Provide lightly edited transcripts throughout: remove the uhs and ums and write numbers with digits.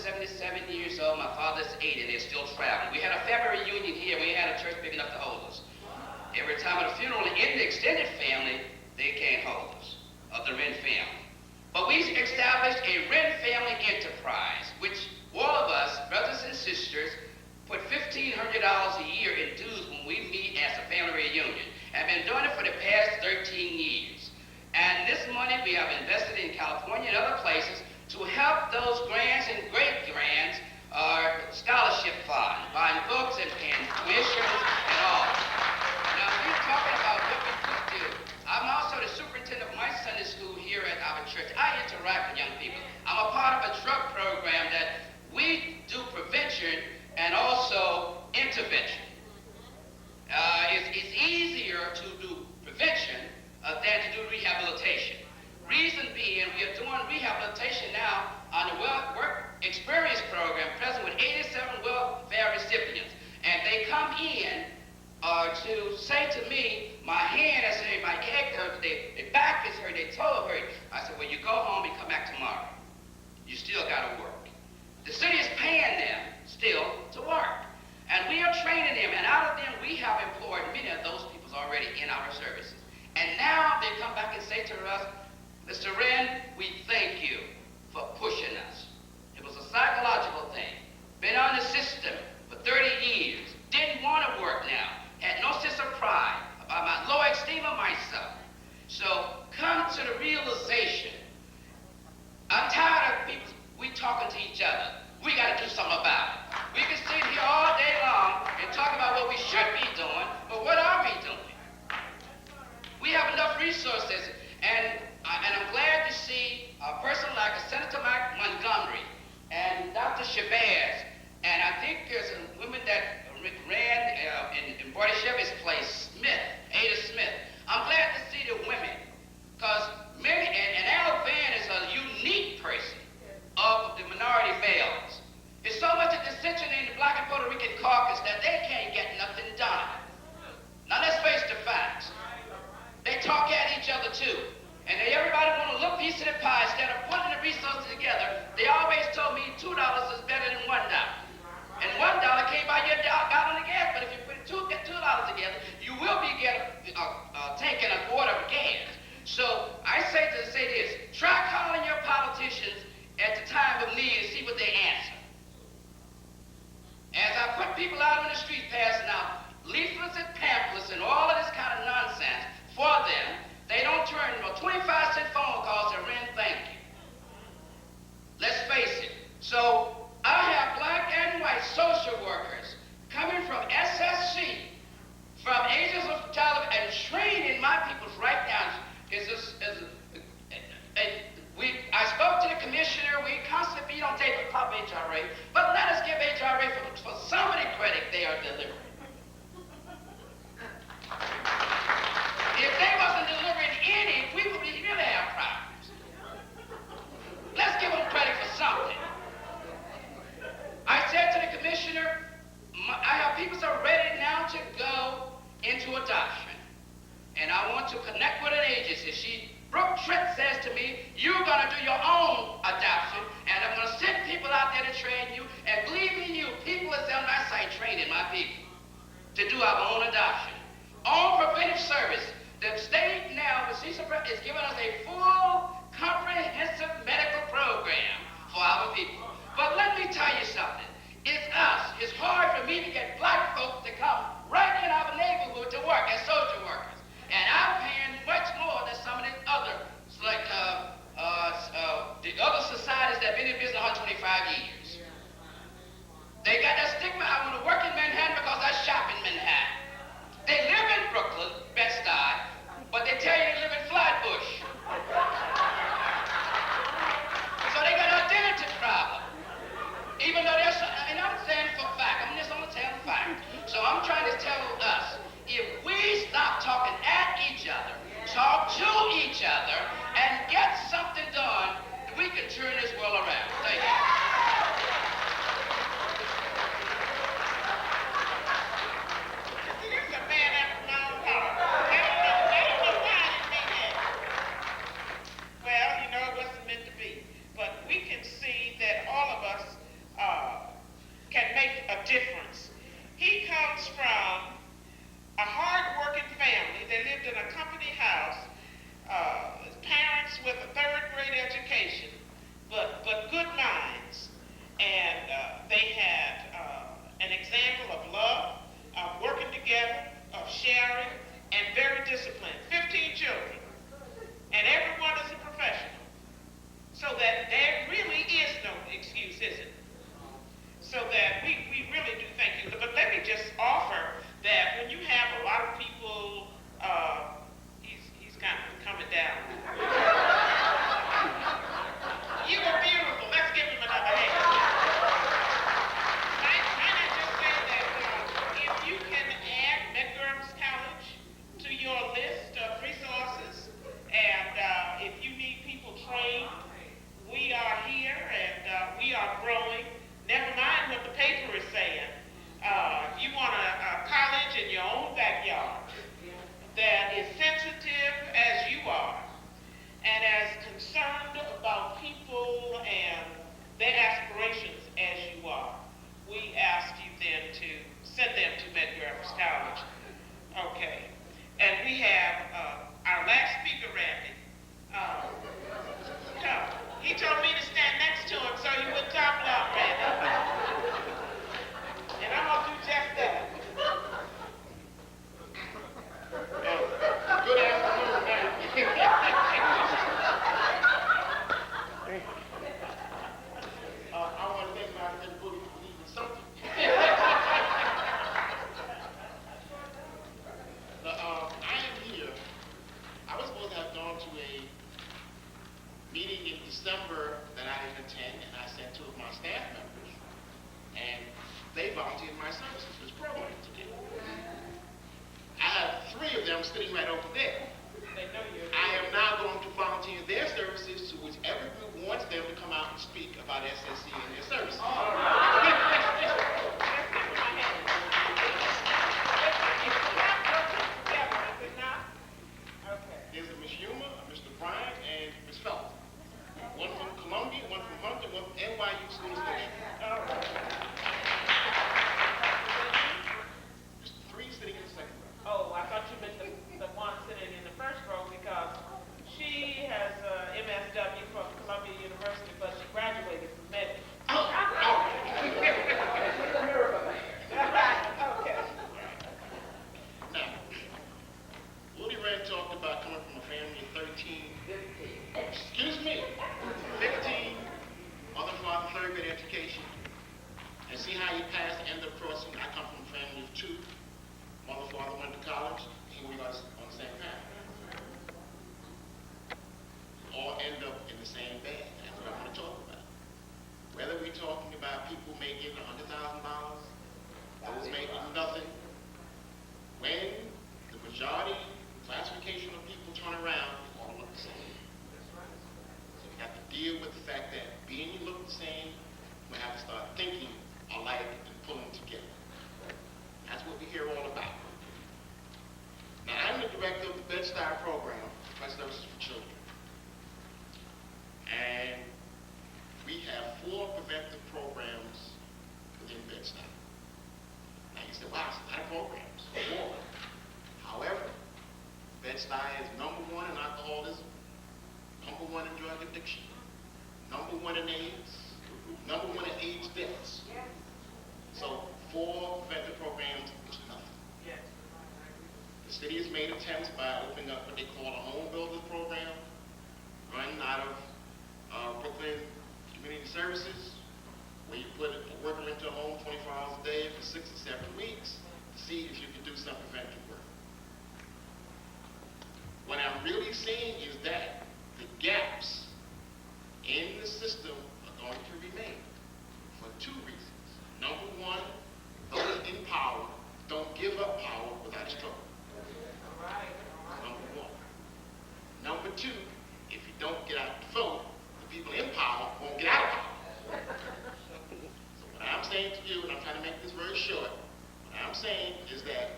77 years old. My father's 80, and they're still traveling. We had a family reunion here. We had a church big enough to hold us. Every time at a funeral in the extended family, they can't hold us, of the Wren family. But we established a Wren family enterprise, which all of us, brothers and sisters, put $1,500 a year in dues when we meet as a family reunion. And been doing it for the past 13 years. And this money we have invested in California and other places to help those grands and great-grands scholarship fund, buying books and tuitions and all. Now, we're talking about what we could do. I'm also the superintendent of my Sunday school here at our church. I interact with young people. I'm a part of a drug program that we do prevention and also intervention. It's easier to do prevention than to do rehabilitation. Reason being, we are doing rehabilitation now on the work experience program, present with 87 welfare recipients. And they come in to say to me, my hand is hurt, my head hurts, their back is hurt, their toe hurt. I said, well, you go home and come back tomorrow. You still got to work. The city is paying them still to work. And we are training them, and out of them, we have employed many of those people already in our services. And now they come back and say to us, Mr. Wren, we thank you for pushing us. It was a psychological thing. Been on the system for 30 years. Didn't want to work now. Had no sense of pride about my low esteem of myself. So come to the realization. I'm tired of people, we talking to each other. We got to do something about it. We can sit here all day long and talk about what we should be doing, but what are we doing? We have enough resources, and I'm glad to see a person like Senator Mike Montgomery and Dr. Shabazz, and I think there's a woman that ran in Barty Chevy's place, Ada Smith. I'm glad to see the women, because many, and Al Van is a unique person of the minority males. There's so much of dissension in the Black and Puerto Rican caucus that they can't get nothing done. Now let's face the facts. They talk at each other too. And everybody want to look piece of the pie instead of putting the resources together. They always told me $2 is better than $1. And $1 can't buy you a gallon of gas, but if you put $2 together, you will be getting taking a quart of gas. So I say this, try calling your politicians at the time of need and see what they answer. As I put people out on the street passing out leaflets and pamphlets and all of this kind of nonsense for them, they don't turn 25-cent phone calls and Wren, thank you. Let's face it. So I have black and white social workers coming from SSC, from ages of child, and training my people right now. I spoke to the commissioner. We constantly beat on tape for top HRA, but let us give HRA for some of the credit they are delivering. If they wasn't delivering any, we would really have problems. Let's give them credit for something. I said to the commissioner, I have people so ready now to go into adoption, and I want to connect with an agency. Brooke Trent says to me, you're going to do your own adoption, and I'm going to send people out there to train you, and believe me, people is on my site training my people to do our own adoption. Own preventive service. The state now, is giving us a full, comprehensive medical program for our people. But let me tell you something. It's us. It's hard for me to get black folks to come right in our neighborhood to work as social workers. And I'm paying much more than some of these other, like the other societies that have been in business 125 years. They got that stigma. I want to work in Manhattan because I shop in Manhattan. They live in Brooklyn, Bed-Stuy, but they tell you they live in Flatbush. they volunteered my services for this program today. I have 3 of them sitting right over there. I am now going to volunteer their services to whichever group wants them to come out and speak about SSC and their services. There's a Ms. Yuma, a Mr. Bryant, and Ms. Felton. One from Columbia, one from Hunter, one from NYU School of Social. There's 3 sitting in the second row. Oh, I thought you meant the one sitting in the first row because she has MSW from Columbia University, but she graduated from Medgar. Okay. Now, Woody Red talked about coming from a family of 13. 15. Excuse me, 15, mother and father, 3rd grade education. And see how you pass the end of crossing. I come from a family of 2. Mother and father went to college. Here we are on the same path. All end up in the same bed. That's what I want to talk about. Whether we're talking about people making $100,000, those making nothing, when the majority classification of people turn around, they all look the same. So we have to deal with the fact that being you look the same, we have to start thinking alike and pulling together. That's what we hear all about. Now, I'm the director of the Bed-Stuy program, Bed Services for Children. And we have 4 preventive programs within Bed-Stuy. Now, you say, wow, it's a lot of programs. 4. However, Bed-Stuy is #1 in alcoholism, #1 in drug addiction, #1 in AIDS, #1 in AIDS deaths. So 4 preventive programs is nothing. The city has made attempts by opening up what they call a home builders program, run out of Brooklyn Community Services, where you put a worker into a home 24 hours a day for 6 to 7 weeks to see if you can do some preventive work. What I'm really seeing is that the gaps in the system are going to remain for 2 reasons. #1, those in power don't give up power without a struggle. #1. #2, if you don't get out the vote, the people in power won't get out of power. So what I'm saying to you, and I'm trying to make this very short, what I'm saying is that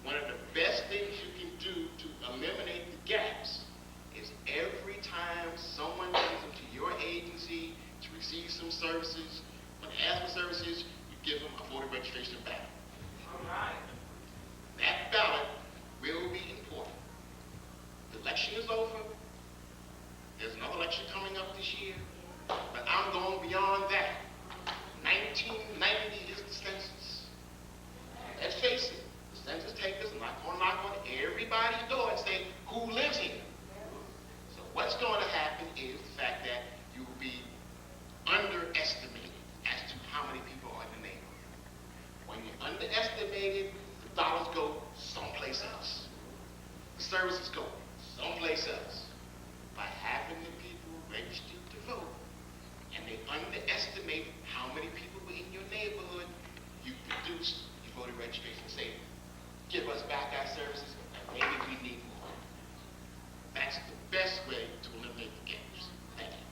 one of the best things you can do to eliminate the gaps is every time someone comes into your agency to receive some services, when they ask for services, you give them a voter registration ballot. That ballot will be important. The election is over. There's another election coming up this year. But I'm going beyond that. 1990 is the census. Let's face it, the census takers are not going to knock on everybody's door and say, who lives here? So what's going to happen is the fact that you will be underestimated as to how many people are in the neighborhood. When you're underestimated, the dollars go someplace else. The services go someplace else. By having the people registered to vote, and they underestimate how many people were in your neighborhood, you produce your voter registration statement. Give us back our services, and maybe we need more. That's the best way to eliminate the gaps. Thank you.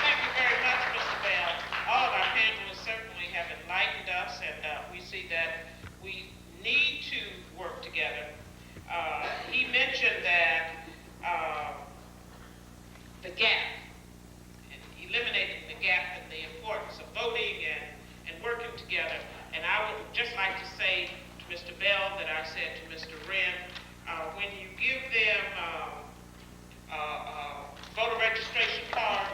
Thank you very much, Mr. Bell. All of our panelists certainly have enlightened us, and we see that we need to work together. He mentioned that the gap, and eliminating the gap and the importance of voting and working together. And I would just like to say to Mr. Bell that I said to Mr. Wren, when you give them voter registration card,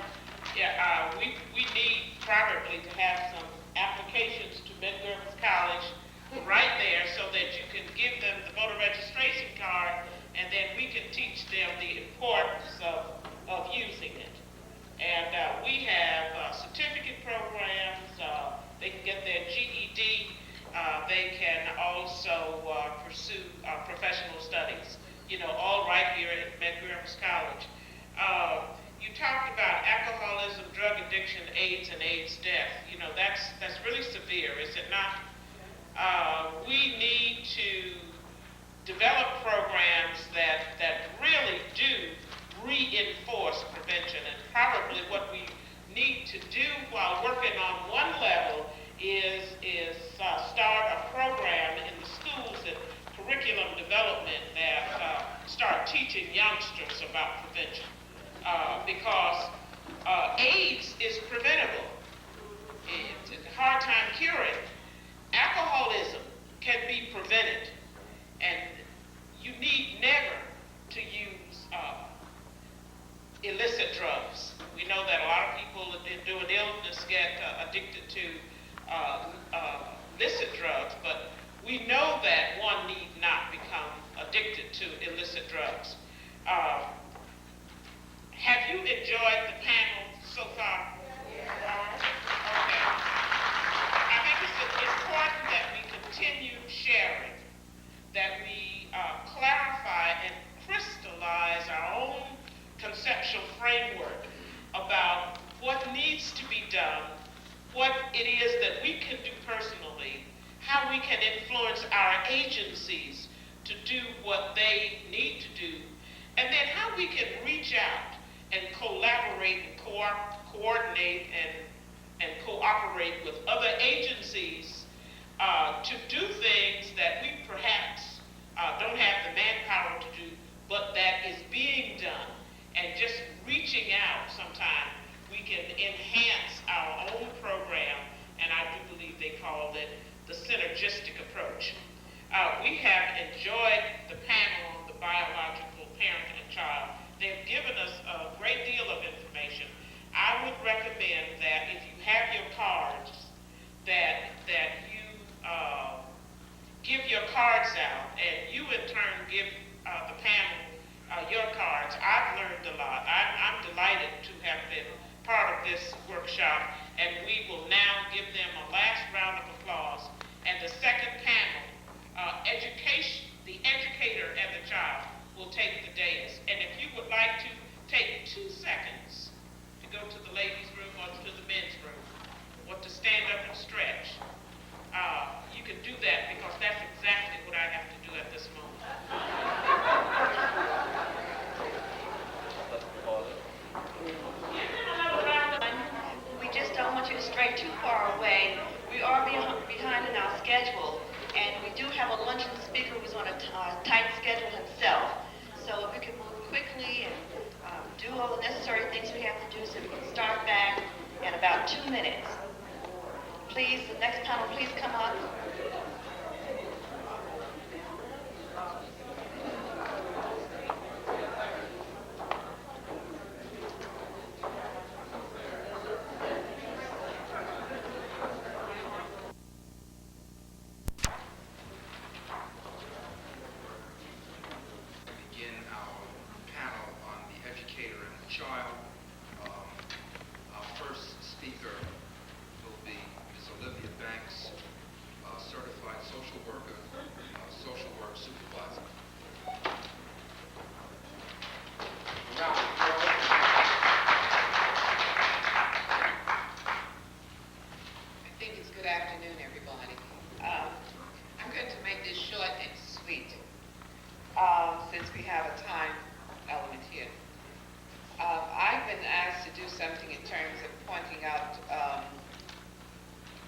we need probably to have some applications to Medgar Evers College right there so that you can give them the voter registration card, and then we can teach them the importance of using it. And we have certificate programs. They can get their GED. They can also pursue professional studies, all right here at Medgar Evers College. You talked about alcoholism, drug addiction, addiction, AIDS, and AIDS death. You know, that's really severe, is it not? We need to develop programs that really do reinforce prevention, and probably what we need to do while working on one level is start a program in the schools and curriculum development that start teaching youngsters about prevention, because AIDS is preventable. It's a hard time curing. Alcoholism can be prevented, and you need never to use illicit drugs. We know that a lot of people due an illness get addicted to illicit drugs, but we know that one need not become addicted to illicit drugs. Have you enjoyed the panel so far? Yes. Okay. I think it's important that we continue sharing, that we clarify and crystallize our own conceptual framework about what needs to be done, what it is that we can do personally, how we can influence our agencies to do what they need to do, and then how we can reach out and collaborate and coordinate and cooperate with other agencies to do things that we perhaps don't have the manpower to do, but that is being done. And just reaching out sometimes, we can enhance our own program, and I do believe they call it the synergistic approach. We have enjoyed the panel on the biological parent and child. They've given us a great deal of information. I would recommend that if you have your cards, that you give your cards out, and you in turn give the panel your cards. I've learned a lot. I'm delighted to have been part of this workshop, and we will now give them a last round of applause. And the second panel, the educator and the child, will take the dais. And if you would like to take 2 seconds to go to the ladies' room or to the men's room, or to stand up and stretch, you can do that, because that's exactly what I have to do at this moment. We just don't want you to stray too far away. We are behind in our schedule, and we do have a luncheon speaker who's on a tight schedule himself. So if we can move quickly and do all the necessary things we have to do, so we can start back in about 2 minutes. Please, the next panel, please come up. Since we have a time element here. I've been asked to do something in terms of pointing out,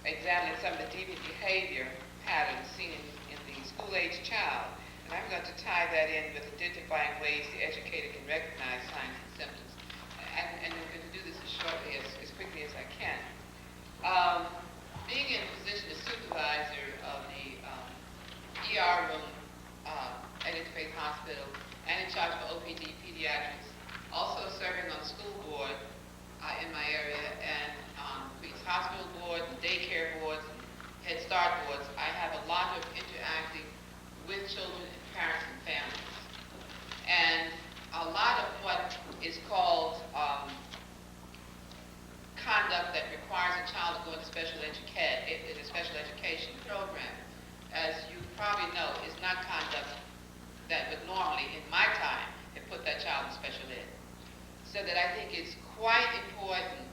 examining some of the deviant behavior patterns seen in the school-age child. And I'm going to tie that in with identifying ways the educator can recognize signs and symptoms. And I'm going to do this as shortly, as quickly as I can. Being in a position as supervisor of the ER room at Interfaith Hospital, and in charge of OPD pediatrics, also serving on the school board in my area, and Queens Hospital board, daycare boards, Head Start boards. I have a lot of interacting with children and parents and families. And a lot of what is called conduct that requires a child to go into special education program, as you probably know, is not conduct that would normally, in my time, have put that child in special ed. So that I think it's quite important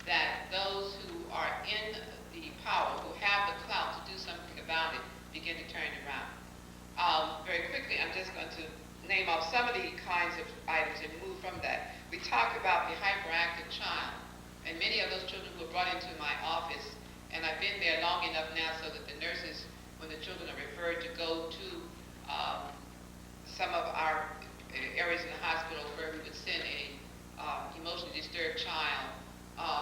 that those who are in the power, who have the clout to do something about it, begin to turn it around. Very quickly, I'm just going to name off some of the kinds of items and move from that. We talk about the hyperactive child, and many of those children who were brought into my office, and I've been there long enough now so that the nurses, when the children are referred to go to some of our areas in the hospital where we would send a emotionally disturbed child,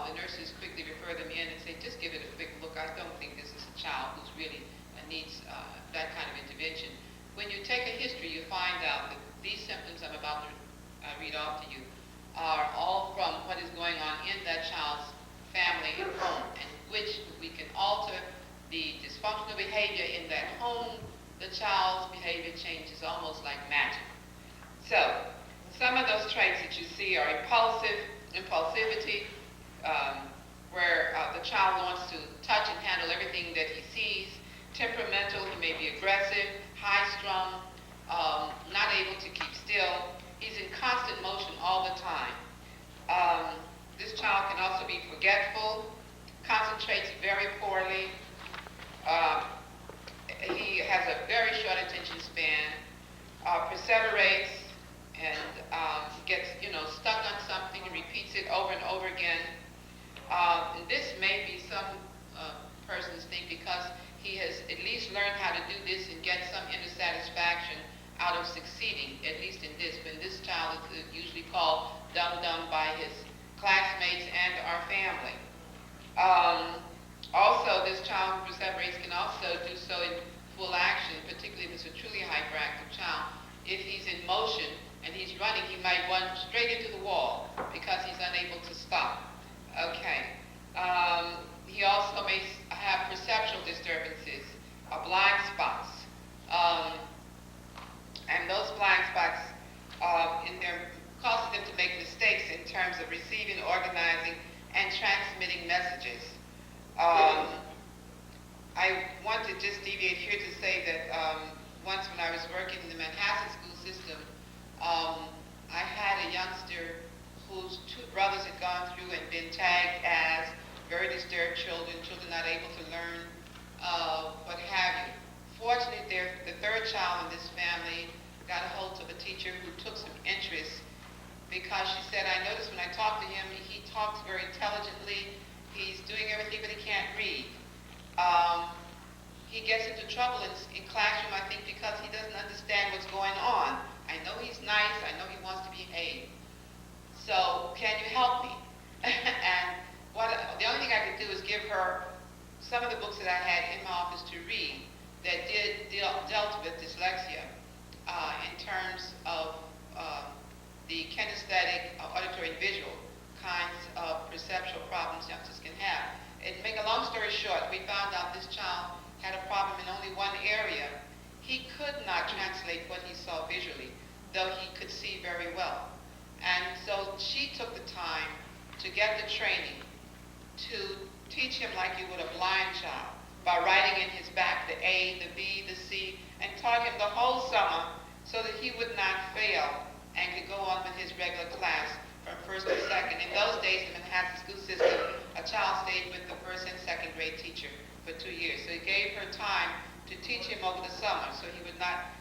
the nurses quickly refer them in and say, just give it a quick look. I don't think this is a child who's really needs that kind of intervention. When you take a history, you find out that these symptoms I'm about to read off to you are all from what is going on in that child's family and home, and which we can alter the dysfunctional behavior in that home. The child's behavior changes almost like magic. So, some of those traits that you see are impulsivity, where the child wants to touch and handle everything that he sees. Temperamental, he may be aggressive, high-strung, not able to keep still. He's in constant motion all the time. This child can also be forgetful, concentrates very poorly. He has a very short attention span, perseverates, and gets, stuck on something and repeats it over and over again. And this may be some persons think because he has at least learned how to do this and get some inner satisfaction out of succeeding, at least in this. When this child is usually called dumb by his classmates and our family. Also, this child who perseverates can also do so in full action, particularly if it's a truly hyperactive child. If he's in motion and he's running, he might run straight into the wall because he's unable to stop. Okay. He also may have perceptual disturbances, blind spots. And those blind spots causes them to make mistakes in terms of receiving, organizing, and transmitting messages. I want to just deviate here to say that once when I was working in the Manhattan school system, I had a youngster whose two brothers had gone through and been tagged as very disturbed children not able to learn, what have you. Fortunately, the third child in this family got a hold of a teacher who took some interest because she said, I noticed when I talk to him, he talks very intelligently, he's doing everything, but he can't read. He gets into trouble in classroom, I think, because he doesn't understand what's going on. I know he's nice, I know he wants to behave. So, can you help me? And the only thing I could do is give her some of the books that I had in my office to read that dealt with dyslexia in terms of the kinesthetic, auditory, and visual kinds of perceptual problems youngsters can have. And to make a long story short, we found out this child had a problem in only one area. He could not translate what he saw visually, though he could see very well. And so she took the time to get the training to teach him like you would a blind child by writing in his back the A, the B, the C, and taught him the whole summer so that he would not fail and could go on with his regular class from first to second. In those days, in the Manhattan school system, a child stayed with the first and second grade teacher for 2 years. So he gave her time to teach him over the summer so he would not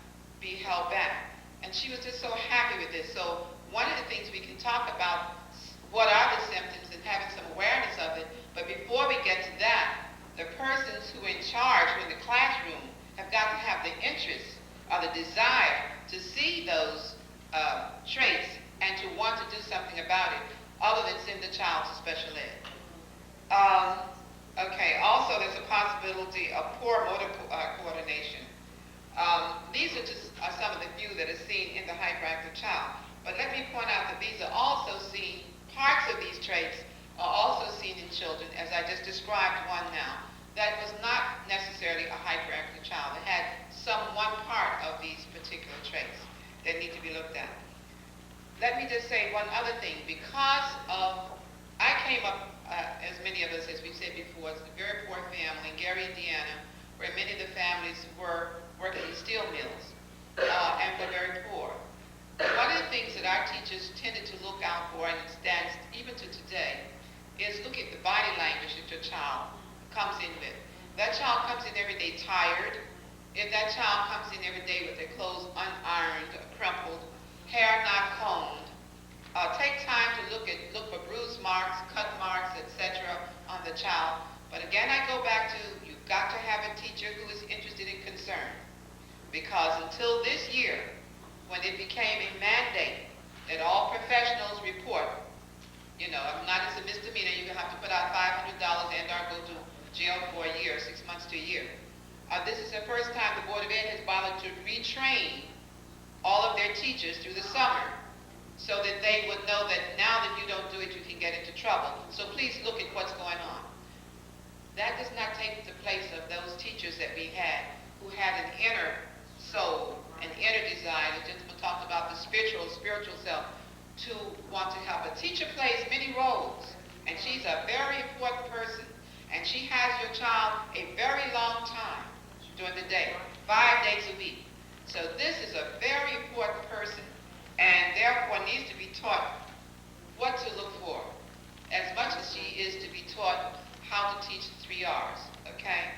be held back. And she was just so happy with this. So one of the things we can talk about, what are the symptoms and having some awareness of it, but before we get to that, the persons who are in charge in the classroom have got to have the interest or the desire to see those traits and to want to do something about it, other than send the child to special ed. Okay, also there's a possibility of poor motor coordination. These are just some of the few that are seen in the hyperactive child. But let me point out that these are also seen, parts of these traits are also seen in children, as I just described one now, that was not necessarily a hyperactive child. It had one part of these particular traits that need to be looked at. Let me just say one other thing. Because I came up, as many of us, as we've said before, it's a very poor family in Gary, Indiana, where many of the families were working in steel mills and were very poor. One of the things that our teachers tended to look out for, and it stands even to today, is look at the child comes in with. That child comes in every day tired. If that child comes in every day with their clothes unironed, crumpled, hair not combed, take time to look for bruise marks, cut marks, etc. on the child. But again, I go back to, you've got to have a teacher who is interested and concerned. Because until this year, when it became a mandate that all professionals report, not as a misdemeanor, you're going to have to put out $500 and or go to jail for a year, 6 months to a year. This is the first time the Board of Ed has bothered to retrain all of their teachers through the summer so that they would know that now that you don't do it, you can get into trouble. So please look at what's going on. That does not take the place of those teachers that we had who had an inner soul, an inner desire. The gentleman talked about the spiritual self to want to help. A teacher plays many roles, and she's a very important person, and she has your child a very long time during the day, 5 days a week. So this is a very important person, and therefore needs to be taught what to look for, as much as she is to be taught how to teach the 3 R's, okay?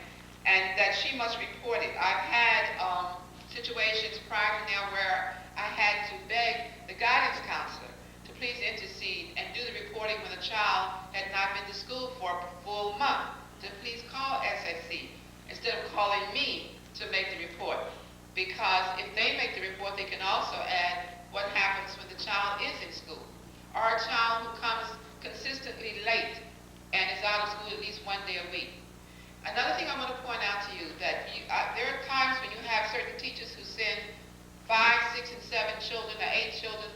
And that she must report it. I've had situations prior to now where I had to beg the guidance counselor to please intercede and do the reporting when the child had not been to school for a full month, to please call SSC instead of calling me to make the report. Because if they make the report, they can also add what happens when the child is in school, or a child who comes consistently late and is out of school at least 1 day a week. Another thing I want to point out to you, that there are times when you have certain teachers who send 5, 6, and 7 children or 8 children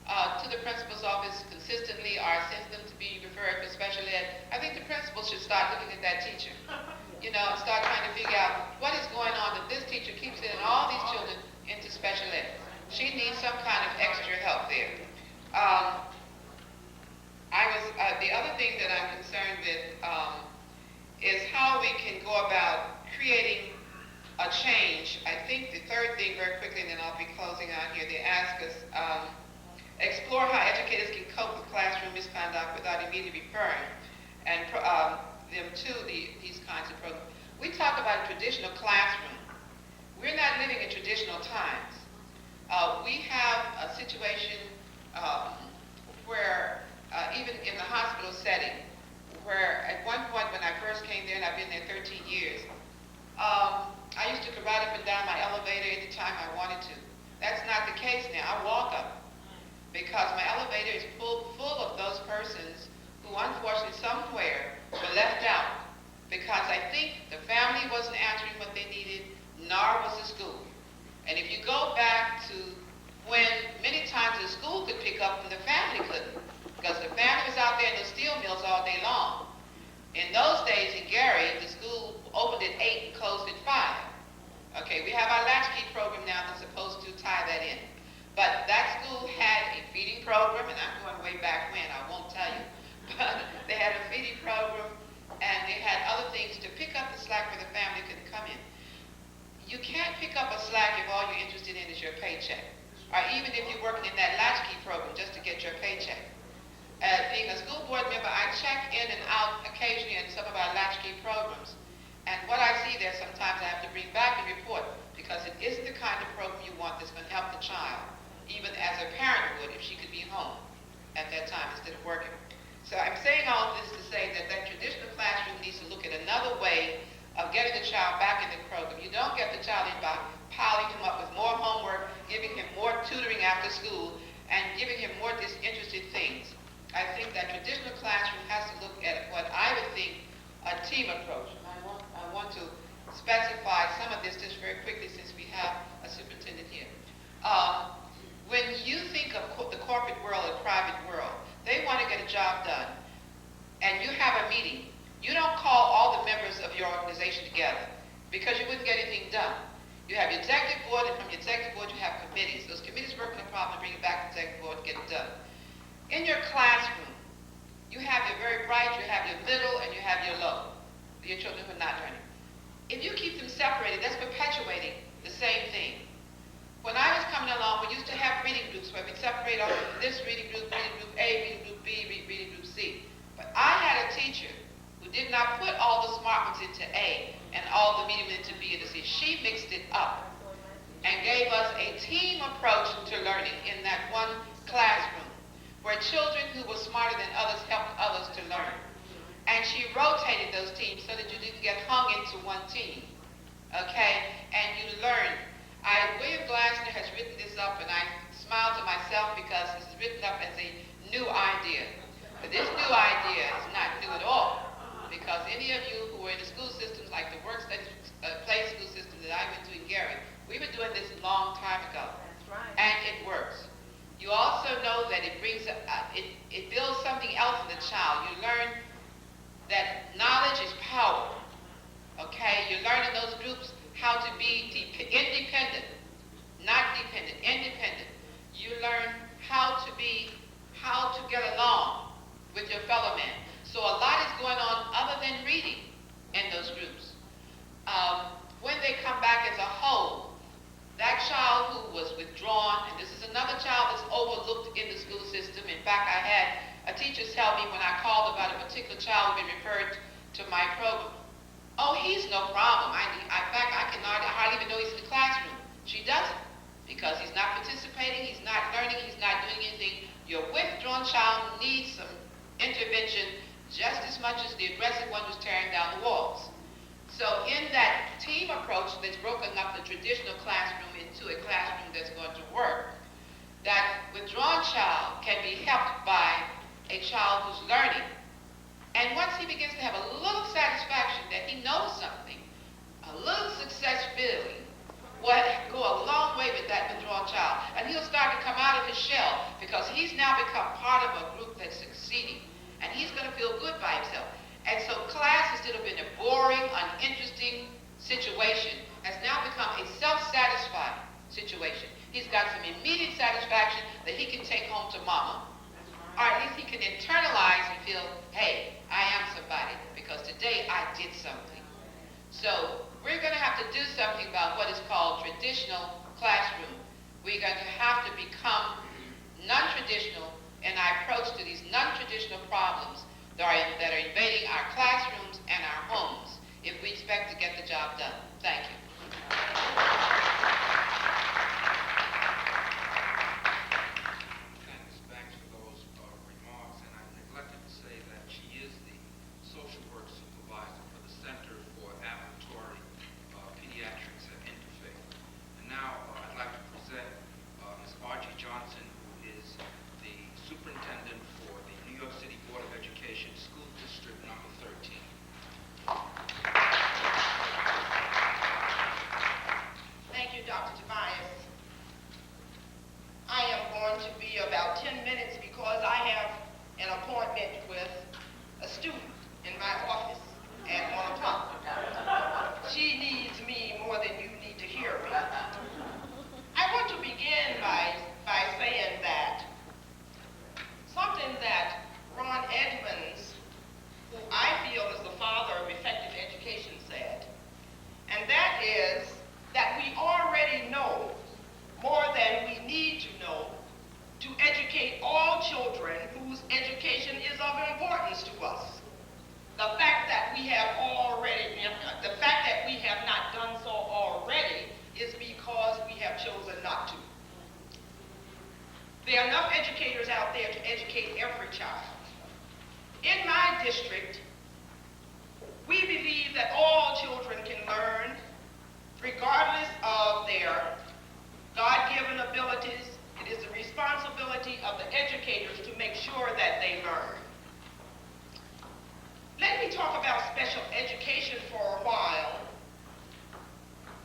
to the principal's office consistently, or sends them to be referred for special ed. I think the principal should start looking at that teacher, and start trying to figure out what is going on that this teacher keeps sending all these children into special ed. She needs some kind of extra help there. The other thing that I'm concerned with is how we can go about creating a change. I think the third thing, very quickly, and then I'll be closing out here, they ask us, explore how educators can cope with classroom misconduct without immediately referring them to these kinds of programs. We talk about a traditional classroom. We're not living in traditional times. We have a situation where, even in the hospital setting, where at one point when I first came there, and I've been there 13 years, I used to go right up and down my elevator anytime I wanted to. That's not the case now. I walk up because my elevator is full of those persons who unfortunately somewhere were left out because I think the family wasn't answering what they needed, nor was the school. And if you go back to when many times the school could pick up and the family couldn't, because the family was out there in the steel mills all day long. In those days in Gary, the school opened at 8 and closed at 5. Okay, we have our latchkey program now that's supposed to tie that in. But that school had a feeding program, and I'm going way back when, I won't tell you. But they had a feeding program, and they had other things to pick up the slack where the family couldn't come in. You can't pick up a slack if all you're interested in is your paycheck, or even if you're working in that latchkey program just to get your paycheck. Being a school board member, I check in and out occasionally in some of our latchkey programs. And what I see there, sometimes I have to bring back and report, because it isn't the kind of program you want that's going to help the child, even as a parent would if she could be home at that time instead of working. So I'm saying all of this to say that that traditional classroom needs to look at another way of getting the child back in the program. You don't get the child in by piling him up with more homework, giving him more tutoring after school, and giving him more disinterested things. I think that traditional classroom has to look at what I would think a team approach. And I want to specify some of this just very quickly since we have a superintendent here. When you think of the corporate world and private world, they want to get a job done. And you have a meeting. You don't call all the members of your organization together because you wouldn't get anything done. You have your executive board, and from your executive board you have committees. Those committees work on a problem and bring it back to the executive board to get it done. In your classroom, you have your very bright, you have your middle, and you have your low, your children who are not learning. If you keep them separated, that's perpetuating the same thing. When I was coming along, we used to have reading groups where we'd separate off this reading group A, reading group B, reading group C. But I had a teacher who did not medium and to B and to C. She mixed it up and gave us a team approach to learning in that one classroom where children who were smarter than others helped others to learn. And she rotated those teams so that you didn't get hung into one team, okay? And you learn. William Glasner has written this up, and I smile to myself because this is written up as a new idea. But this new idea is not new at all, because any of you who were in the school systems, like the work study play school system that I went to in Gary, we were doing this a long time ago. That's right. And it works. You also know that it brings, it builds something else in the child. You learn that knowledge is power, okay? You learn in those groups how to be independent, not dependent, independent. You learn how to get along with your fellow man. So a lot is going on other than reading in those groups. When they come back as a whole, that child who was withdrawn, and this is another child that's overlooked in the school system. In fact, I had a teacher tell me when I called about a particular child who had been referred to my program, oh, he's no problem. In fact, I hardly even know he's in the classroom. She doesn't, because he's not participating, he's not learning, he's not doing anything. Your withdrawn child needs some intervention just as much as the aggressive one who's tearing down the walls. So in that team approach that's broken up the traditional classroom into a classroom that's going to work, that withdrawn child can be helped by a child who's learning. And once he begins to have a little satisfaction that he knows something, a little success feeling will go a long way with that withdrawn child. And he'll start to come out of his shell because he's now become part of a group that's succeeding. And he's going to feel good by himself. And so class, instead of being a boring, uninteresting situation, has now become a self-satisfied situation. He's got some immediate satisfaction that he can take home to mama. Or at least he can internalize and feel, hey, I am somebody because today I did something. So we're going to have to do something about what is called traditional classroom. We're going to have to become non-traditional in our approach to these non-traditional problems that are invading our classrooms and our homes if we expect to get the job done. Thank you. Thanks, Banks, for those remarks. And I neglected to say that she is the social work supervisor for the Center for Ambulatory Pediatrics at Interfaith. And now I'd like to present Ms. Archie Johnson, who is the superintendent for the New York City Board of Education School District number 13. Thank you, Dr. Tobias. I am going to be about 10 minutes because I have an appointment with a student in my office at 1 o'clock. She needs me more than you need to hear me. I want to begin by saying that something that Ron Edmonds, who I feel is the father of effective education, said, and that is that we already know more than we need to know to educate all children whose education is of importance to us. The fact that we have not done so already is because we have chosen not to. There are enough educators out there to educate every child. In my district, we believe that all children can learn regardless of their God-given abilities. It is the responsibility of the educators to make sure that they learn. Let me talk about special education for a while,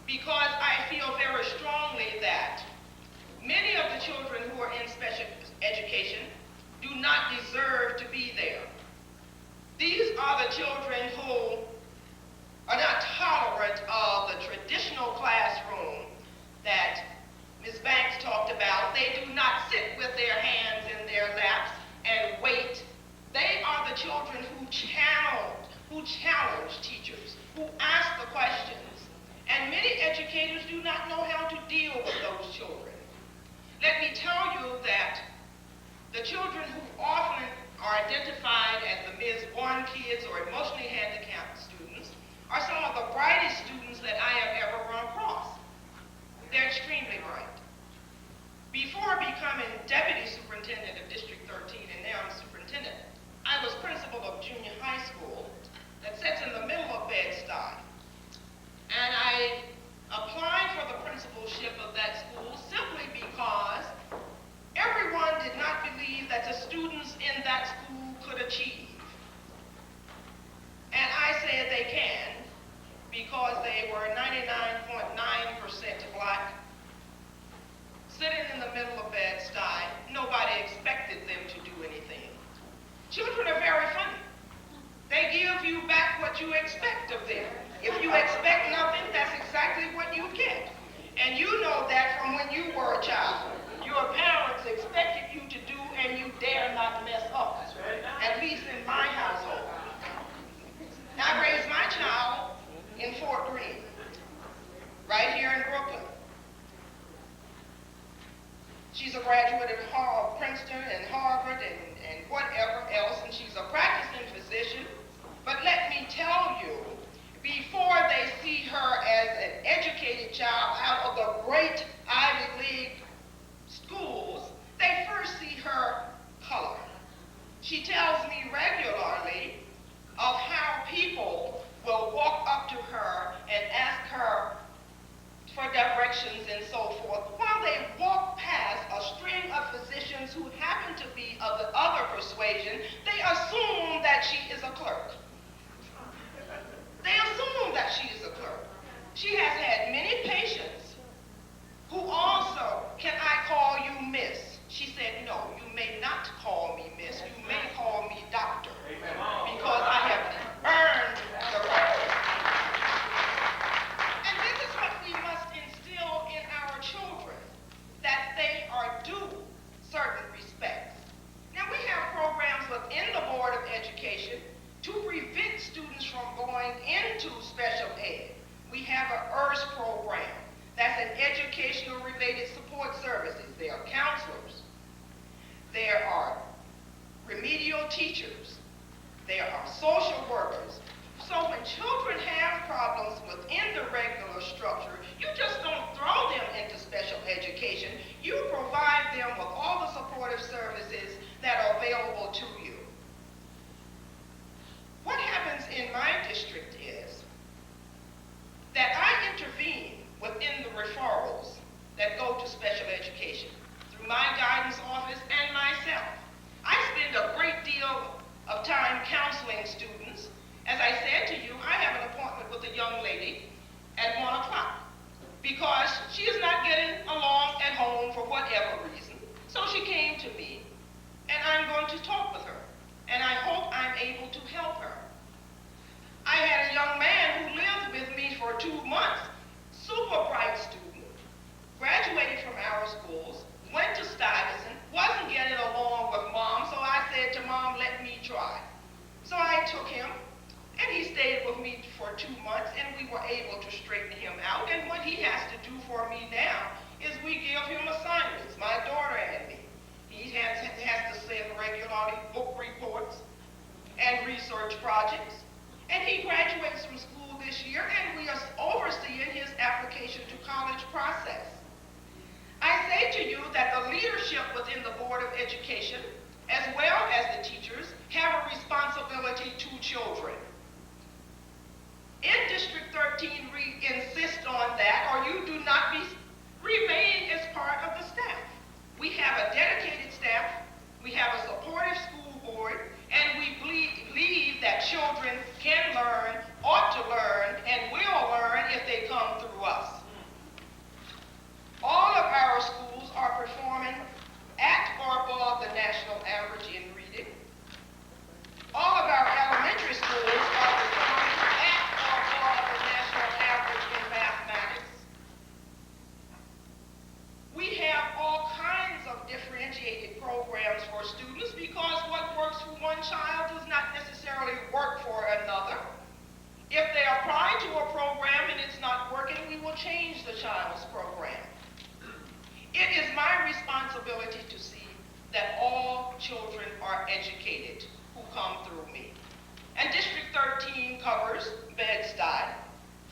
because I feel very strongly that many of the children who are in special education do not deserve to be there. These are the children who are not tolerant of the traditional classroom that Ms. Banks talked about. They do not sit with their hands in their laps and wait. They are the children who challenge teachers, who ask the questions. And many educators do not know how to deal with those children. Let me tell you that the children who often are identified as the Ms. One kids or emotionally handicapped students are some of the brightest students extremely bright. Before becoming deputy superintendent of District 13, and now I'm superintendent, I was principal of junior high school that sits in the middle of Bed-Stuy. And I applied for the principalship of that school simply because everyone did not believe that the students in that school could achieve. And I said they can, because they were 99.9% black, sitting in the middle of Bed-Stuy. Nobody expected them to do anything. Children are very funny. They give you back what you expect of them. If you expect nothing, that's exactly what you get. And you know that from when you were a child. Your parents expected you to do and you dare not mess up, at least in my household. I raised my child in Fort Greene, right here in Brooklyn. She's a graduate of Princeton and Harvard and whatever else, and she's a practicing physician. But let me tell you, before they see her as an educated child out of the great Ivy League schools, they first see her color. She tells me regularly of how people will walk up to her and ask her for directions and so forth, while they walk past a string of physicians who happen to be of the other persuasion. They assume that she is a clerk. They assume that she is a clerk. She has had many patients who also, can I call you miss? She said, no, you may not call me miss. You may call me doctor, because I have earned the right. And this is what we must instill in our children, that they are due certain respects. Now, we have programs within the Board of Education to prevent students from going into special ed. We have an ERS program. That's an educational related support services. There are counselors. There are remedial teachers. There are social workers. So when children have problems within the regular structure, you just don't throw them into special education. You provide them with all the supportive services that are available to you. What happens in my district is that I intervene within the referrals that go to special education through my guidance office and myself. I spend a great deal of time counseling students. As I said to you, I have an appointment with a young lady at 1 o'clock because she is not getting along at home for whatever reason. So she came to me, and I'm going to talk with her, and I hope I'm able to help her. I had a young man who lived with me for 2 months, super bright student, graduated from our schools, went to Stuyvesant, wasn't getting along with mom, so I said to mom, let me try. So I took him, and he stayed with me for 2 months, and we were able to straighten him out. And what he has to do for me now is we give him assignments, my daughter and me. He has to send regularly book reports and research projects. And he graduates from school this year, and we are overseeing his application to college process. I say to you that the leadership within the Board of Education, as well as the teachers, have a responsibility to children. In District 13, we insist on that, or you do not remain as part of the staff. We have a dedicated staff, we have a supportive school board, and we believe that children can learn, ought to learn, and will learn if they come through us. All of our schools are performing at or above the national average in reading. All of our elementary schools are performing at or above the national average in mathematics. We have all kinds of differentiated programs for students because what works for one child does not necessarily work for another. If they apply to a program and it's not working, we will change the child's program. It is my responsibility to see that all children are educated who come through me. And District 13 covers Bed-Stuy,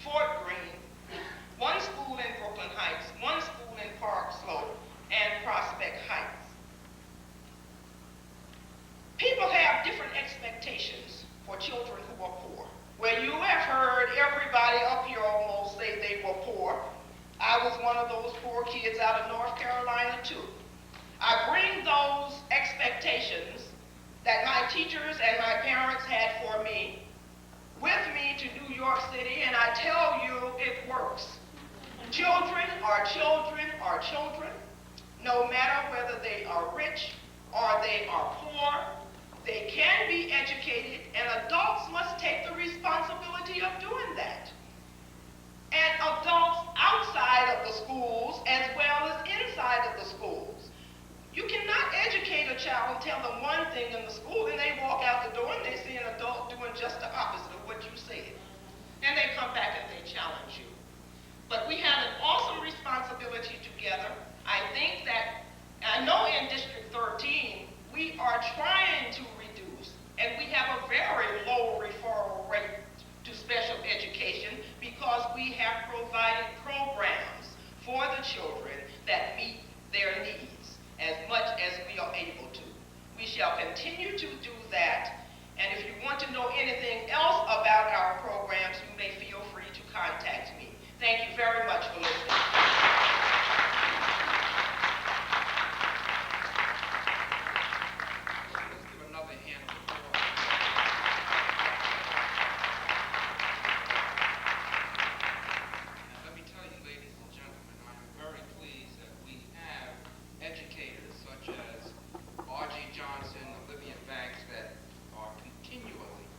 Fort Greene, one school in Brooklyn Heights, one school one of those poor kids out of North Carolina too. I bring those expectations that my teachers and my parents had for me with me to New York City, and I tell you, it works. Children are children are children, no matter whether they are rich or they are poor. They can be educated, and adults must take the responsibility of doing that. And adults outside of the schools as well as inside of the schools. You cannot educate a child and tell them one thing in the school, and they walk out the door and they see an adult doing just the opposite of what you said. And they come back and they challenge you. But we have an awesome responsibility together. I think that, I know in District 13, we are trying to reduce, and we have a very low referral rate to special education because we have provided programs for the children that meet their needs as much as we are able to. We shall continue to do that, and if you want to know anything else about our programs, you may feel free to contact me. Thank you very much for listening. Let's give another hand of applause. And let me tell you, ladies and gentlemen, I am very pleased that we have educators such as R.G. Johnson, Olivia Banks, that are continually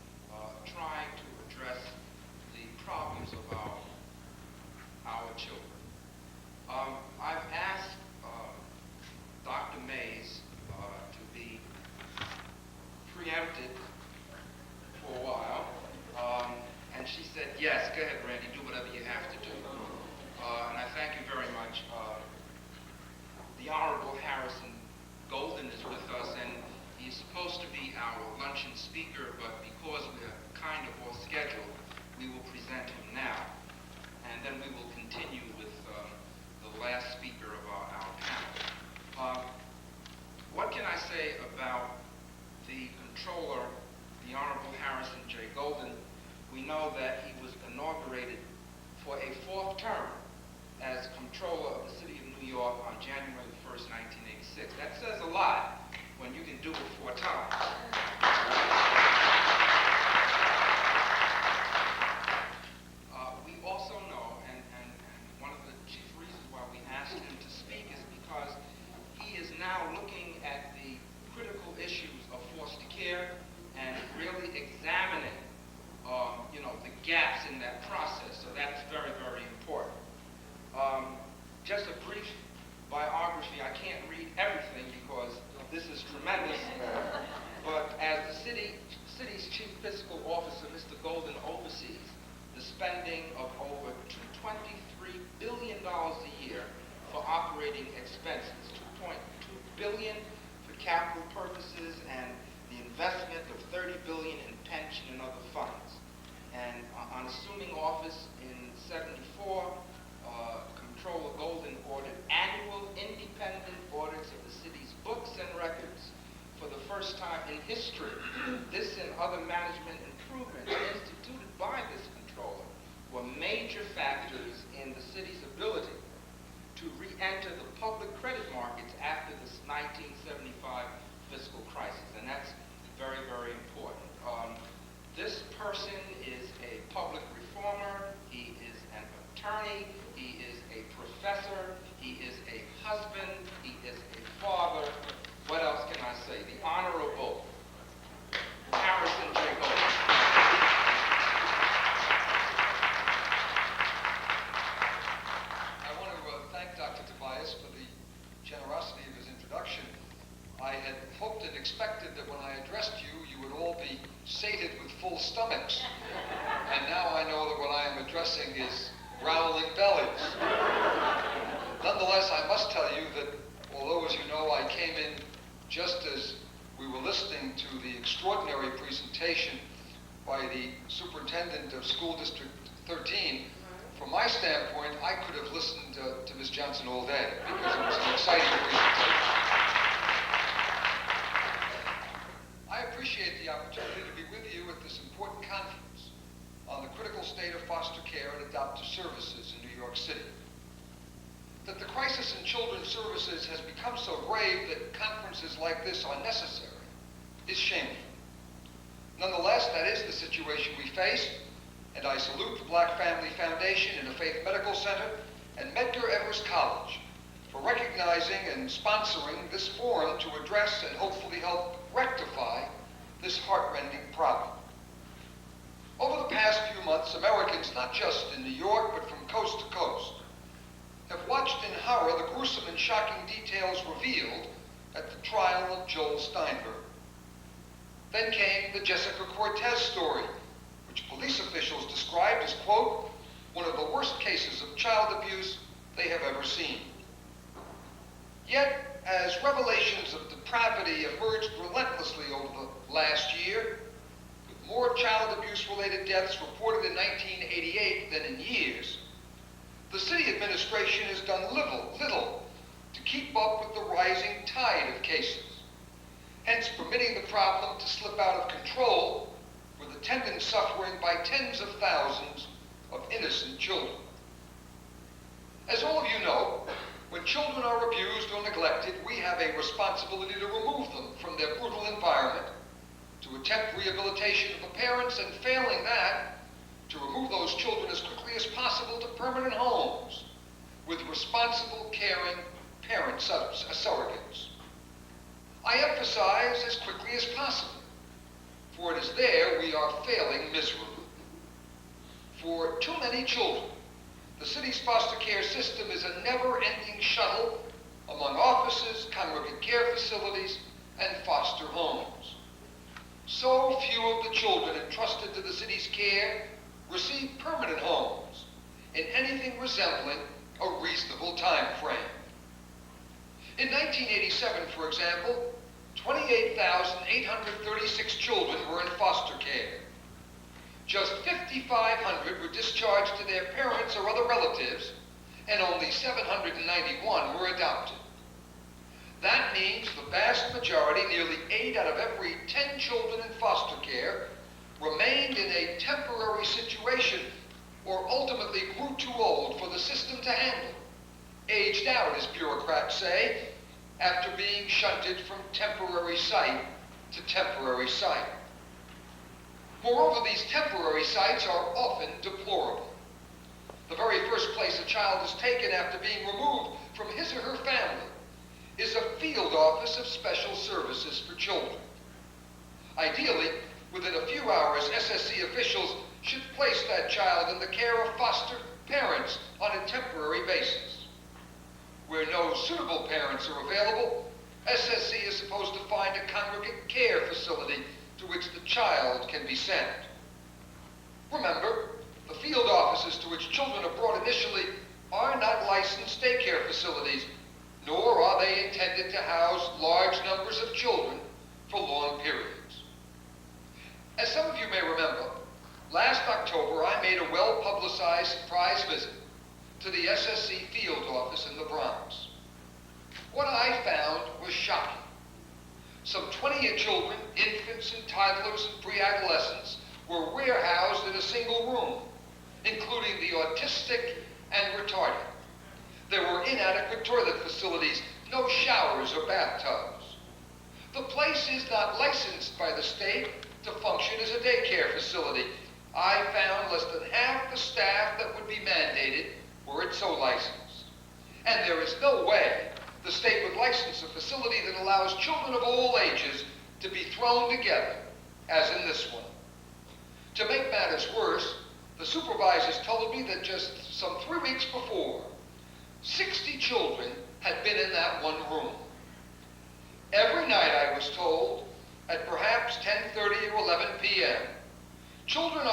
trying to address the problems of our children. I've asked Dr. Mays to be preempted for a while, and she said, yes, go ahead, Randy, do whatever you have to do. And I thank you very much. The Honorable Harrison Golden is with us, and he's supposed to be our luncheon speaker, but because we're kind of off schedule, we will present him now. And then we will continue with the last speaker of our panel. What can I say about the controller, the Honorable Harrison J. Golden? We know that he was inaugurated for a 4th term as controller of the city of New York on January 1st, 1986. That says a lot when you can do it 4 times. We also know, and one of the chief reasons why we asked him to speak is because he is now looking at the critical issues of foster care and really examining the gaps in that process. So that's very, very important. Just a brief biography. I can't read everything because this is tremendous. But as the city's chief fiscal officer, Mr. Golden oversees the spending of over $23 billion a year for operating expenses, $2.2 billion for capital purposes, and the investment of $30 billion in pension and other funds. And on assuming office in '74, Controller Golden ordered annual independent audits of the city's books and records. For the first time in history, this and other management improvements instituted by this controller were major factors in the city's ability to re-enter the public credit markets after this 1975 fiscal crisis, and that's very, very important. This person is a public reformer, he is an attorney, he is a professor, he is a husband, he is a father. What else can I say? The Honorable Harrison J. Golden. I want to thank Dr. Tobias for the generosity of his introduction. I had hoped and expected that when I addressed you, you would all be sated with full stomachs. And now I know that what I am addressing is growling bellies. Nonetheless, I must tell you that although, as you know, I came in just as we were listening to the extraordinary presentation by the superintendent of School District 13, from my standpoint, I could have listened to Ms. Johnson all day because it was an exciting presentation. I appreciate the opportunity to be with you at this important conference on the critical state of foster care and adoptive services in New York City. that the crisis in children's services has become so grave that conferences like this are necessary is shameful. Nonetheless, that is the situation we face, and I salute the Black Family Foundation, Interfaith Medical Center, and Medgar Evers College for recognizing and sponsoring this forum to address and hopefully help rectify this heartrending problem. Over the past few months, Americans, not just in New York, but from coast to coast, have watched in horror the gruesome and shocking details revealed at the trial of Joel Steinberg. Then came the Jessica Cortez story, which police officials described as, quote, one of the worst cases of child abuse they have ever seen. Yet, as revelations of depravity emerged relentlessly over the last year, with more child abuse-related deaths reported in 1988 than in years, the city administration has done little to keep up with the rising tide of cases, hence permitting the problem to slip out of control, with attendants suffering by tens of thousands of innocent children. As all of you know, when children are abused or neglected, we have a responsibility to remove them from their brutal environment, to attempt rehabilitation of the parents, and failing that, to remove those children as quickly as possible to permanent homes with responsible, caring parent surrogates. I emphasize as quickly as possible, for it is there we are failing miserably. For too many children, the city's foster care system is a never-ending shuttle among offices, congregate care facilities, and foster homes. So few of the children entrusted to the city's care receive permanent homes in anything resembling a reasonable time frame. In 1987, for example, 28,836 children were in foster care. Just 5,500 were discharged to their parents or other relatives, and only 791 were adopted. That means the vast majority, nearly 8 out of every 10 children in foster care, remained in a temporary situation or ultimately grew too old for the system to handle, aged out, as bureaucrats say, after being shunted from temporary site to temporary site. Moreover, these temporary sites are often deplorable. The very first place a child is taken after being removed from his or her family is a field office of special services for children. Ideally, within a few hours, SSC officials should place that child in the care of foster parents on a temporary basis. Where no suitable parents are available, SSC is supposed to find a congregate care facility to which the child can be sent. Remember, the field offices to which children are brought initially are not licensed daycare facilities, nor are they intended to house large numbers of children for long periods. As some of you may remember, last October I made a well-publicized surprise visit to the SSC field office in the Bronx. What I found was shocking. Some 28 children, infants and toddlers and pre-adolescents, were warehoused in a single room, including the autistic and retarded. There were inadequate toilet facilities, no showers or bathtubs. The place is not licensed by the state to function as a daycare facility. I found less than half the staff that would be mandated were it so licensed. And there is no way the state would license a facility that allows children of all ages to be thrown together, as in this one. To make matters worse, the supervisors told me that just some 3 weeks before, 60 children had been in that one room. Every night, I was told, at perhaps 10:30 or 11 p.m., children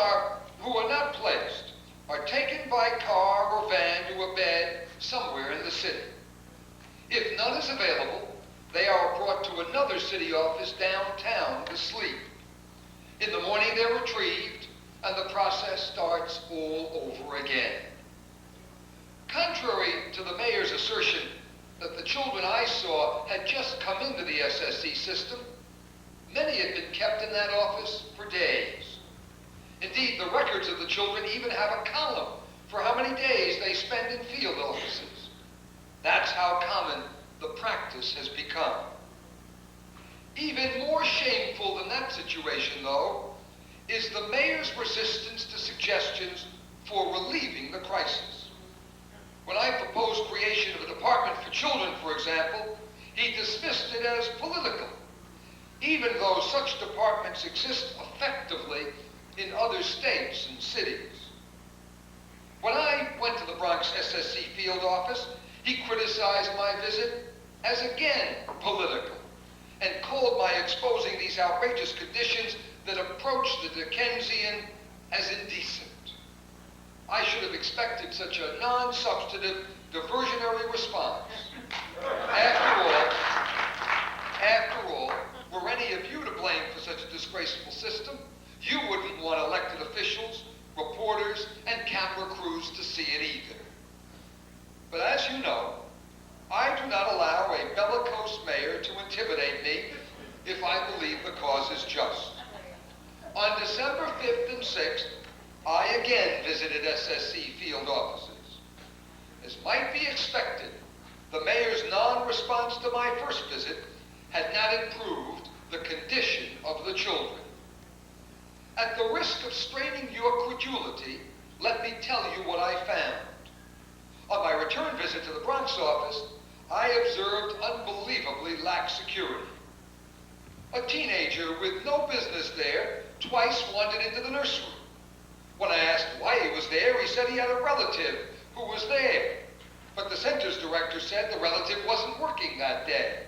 who are not placed are taken by car or van to a bed somewhere in the city. If none is available, they are brought to another city office downtown to sleep. In the morning, they're retrieved, and the process starts all over again. Contrary to the mayor's assertion that the children I saw had just come into the SSC system, many had been kept in that office for days. Indeed, the records of the children even have a column for how many days they spend in field offices. That's how common the practice has become. Even more shameful than that situation, though, is the mayor's resistance to suggestions for relieving the crisis. When I proposed creation of a department for children, for example, he dismissed it as political, even though such departments exist effectively in other states and cities. When I went to the Bronx SSC field office, he criticized my visit as again political and called my exposing these outrageous conditions that approach the Dickensian as indecent. I should have expected such a non-substantive, diversionary response. After all, were any of you to blame for such a disgraceful system, you wouldn't want elected officials, reporters, and camera crews to see it either. But as you know, I do not allow a bellicose mayor to intimidate me if I believe the cause is just. On December 5th and 6th, I again visited SSC field offices. As might be expected, the mayor's non-response to my first visit had not improved the condition of the children. At the risk of straining your credulity, let me tell you what I found. On my return visit to the Bronx office, I observed unbelievably lax security. A teenager with no business there twice wandered into the nursery. When I asked why he was there, he said he had a relative who was there. But the center's director said the relative wasn't working that day.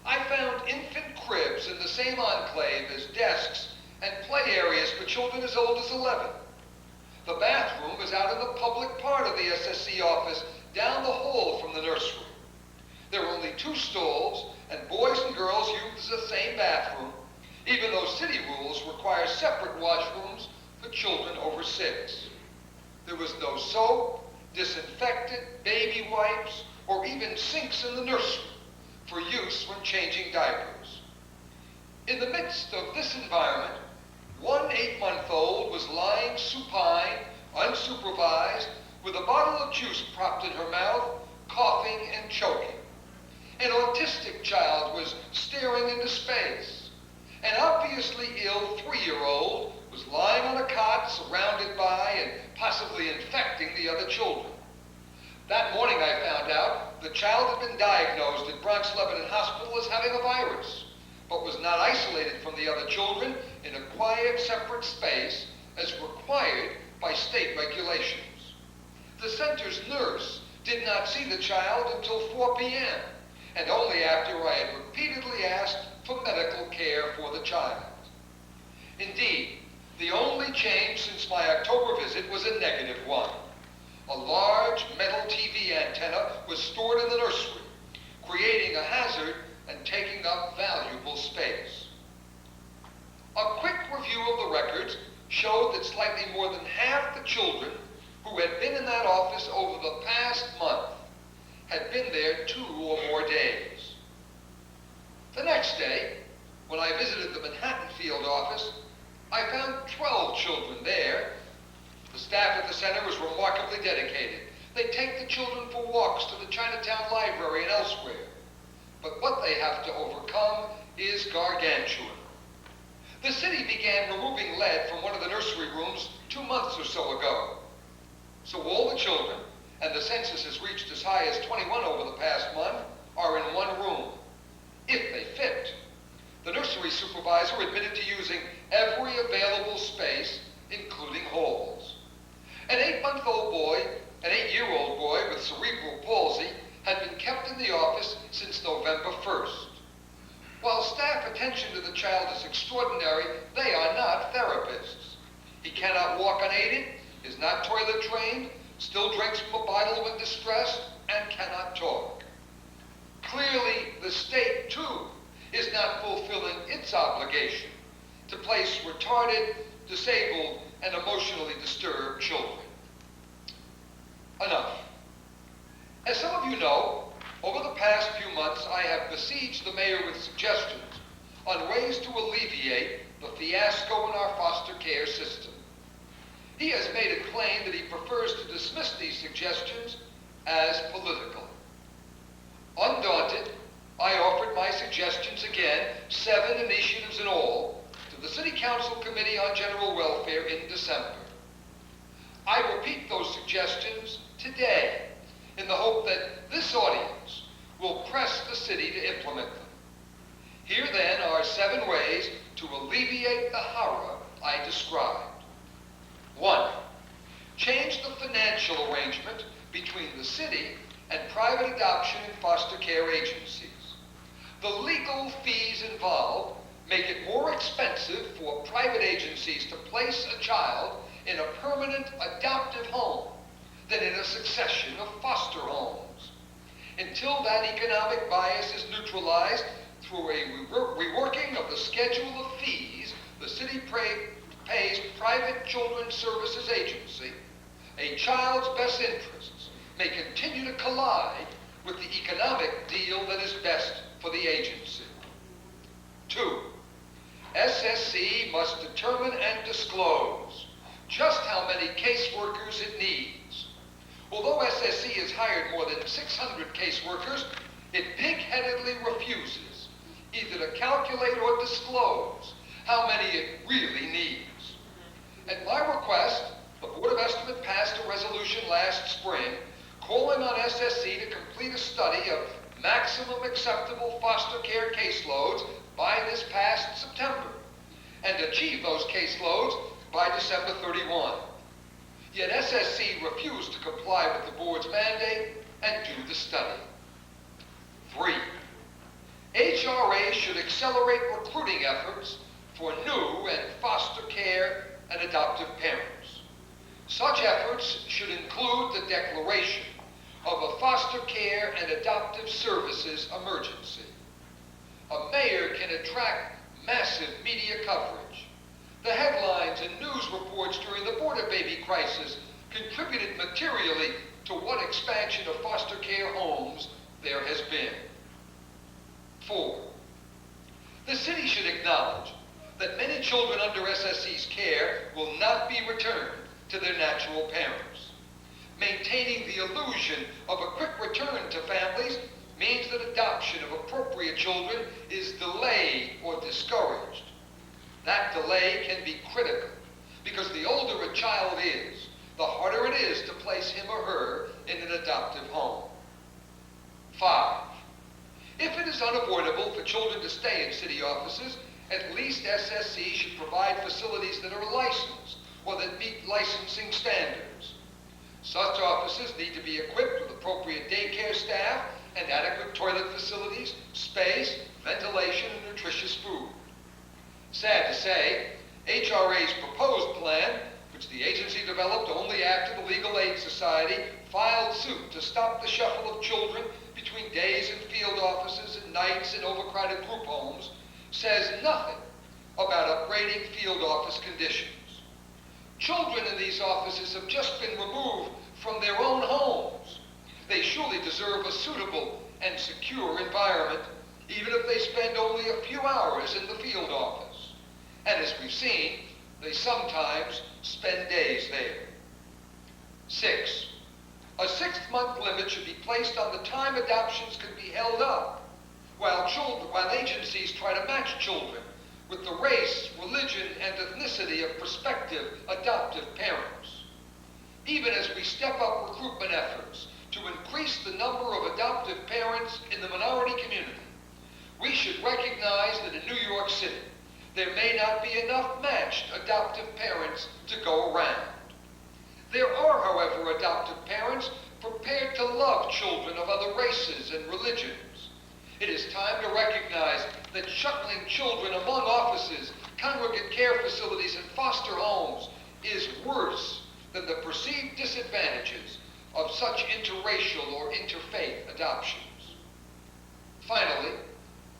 I found infant cribs in the same enclave as desks and play areas for children as old as 11. The bathroom is out in the public part of the SSC office, down the hall from the nursery. There are only 2 stalls, and boys and girls use the same bathroom, even though city rules require separate washrooms for children over 6. There was no soap, disinfectant, baby wipes, or even sinks in the nursery for use when changing diapers. In the midst of this environment, one 8-month-old was lying supine, unsupervised, with a bottle of juice propped in her mouth, coughing and choking. An autistic child was staring into space. An obviously ill 3-year-old was lying on a cot surrounded by and possibly infecting the other children. That morning I found out the child had been diagnosed at Bronx Lebanon Hospital as having a virus, but was not isolated from the other children in a quiet, separate space as required by state regulations. The center's nurse did not see the child until 4 p.m., and only after I had repeatedly asked for medical care for the child. Indeed, the only change since my October visit was a negative one. A large metal TV antenna was stored in the nursery, creating a hazard and taking up valuable space. A quick review of the records showed that slightly more than half the children who had been in that office over the past month had been there 2 or more days. The next day, when I visited the Manhattan field office, I found 12 children there. The staff at the center was remarkably dedicated. They take the children for walks to the Chinatown Library and elsewhere. But what they have to overcome is gargantuan. The city began removing lead from one of the nursery rooms 2 months or so ago. So all the children, and the census has reached as high as 21 over the past month, are in one room, if they fit. The nursery supervisor admitted to using every available space, including halls. An 8-month-old boy, an 8-year-old boy with cerebral palsy, had been kept in the office since November 1st. While staff attention to the child is extraordinary, they are not therapists. He cannot walk unaided, is not toilet trained, still drinks from a bottle when distressed, and cannot talk. Clearly, the state, too, is not fulfilling its obligation to place retarded, disabled, and emotionally disturbed children. Enough. As some of you know, over the past few months, I have besieged the mayor with suggestions on ways to alleviate the fiasco in our foster care system. He has made it plain that he prefers to dismiss these suggestions as political. Undaunted, I offered my suggestions again, 7 initiatives in all, to the City Council Committee on General Welfare in December. I repeat those suggestions today in the hope that this audience will press the city to implement them. Here then are 7 ways to alleviate the horror I described. 1. Change the financial arrangement between the city and private adoption and foster care agencies. The legal fees involved make it more expensive for private agencies to place a child in a permanent adoptive home than in a succession of foster homes. Until that economic bias is neutralized through a reworking of the schedule of fees the city pays private children's services agency, a child's best interests may continue to collide with the economic deal that is best for the agency. 2. SSC must determine and disclose just how many caseworkers it needs. Although SSC has hired more than 600 caseworkers, it pig-headedly refuses either to calculate or disclose how many it really needs. At my request, the Board of Estimate passed a resolution last spring calling on SSC to complete a study of maximum acceptable foster care caseloads by this past September and achieve those caseloads by December 31. Yet SSC refused to comply with the board's mandate and do the study. 3. HRA should accelerate recruiting efforts for new and foster care and adoptive parents. Such efforts should include the declaration of a foster care and adoptive services emergency. A mayor can attract massive media coverage. The headlines and news reports during the border baby crisis contributed materially to what expansion of foster care homes there has been. 4. The city should acknowledge that many children under SSC's care will not be returned to their natural parents. Maintaining the illusion of a quick return to families means that adoption of appropriate children is delayed or discouraged. That delay can be critical because the older a child is, the harder it is to place him or her in an adoptive home. 5. If it is unavoidable for children to stay in city offices, at least SSC should provide facilities that are licensed or that meet licensing standards. Such offices need to be equipped with appropriate daycare staff and adequate toilet facilities, space, ventilation, and nutritious food. Sad to say, HRA's proposed plan, which the agency developed only after the Legal Aid Society filed suit to stop the shuffle of children between days in field offices and nights in overcrowded group homes, says nothing about upgrading field office conditions. Children in these offices have just been removed from their own homes. They surely deserve a suitable and secure environment, even if they spend only a few hours in the field office. And as we've seen, they sometimes spend days there. 6. A 6-month limit should be placed on the time adoptions can be held up, while agencies try to match children with the race, religion, and ethnicity of prospective adoptive parents. Even as we step up recruitment efforts to increase the number of adoptive parents in the minority community, we should recognize that in New York City, there may not be enough matched adoptive parents to go around. There are, however, adoptive parents prepared to love children of other races and religions. It is time to recognize that shuttling children among offices, congregate care facilities, and foster homes is worse than the perceived disadvantages of such interracial or interfaith adoptions. Finally,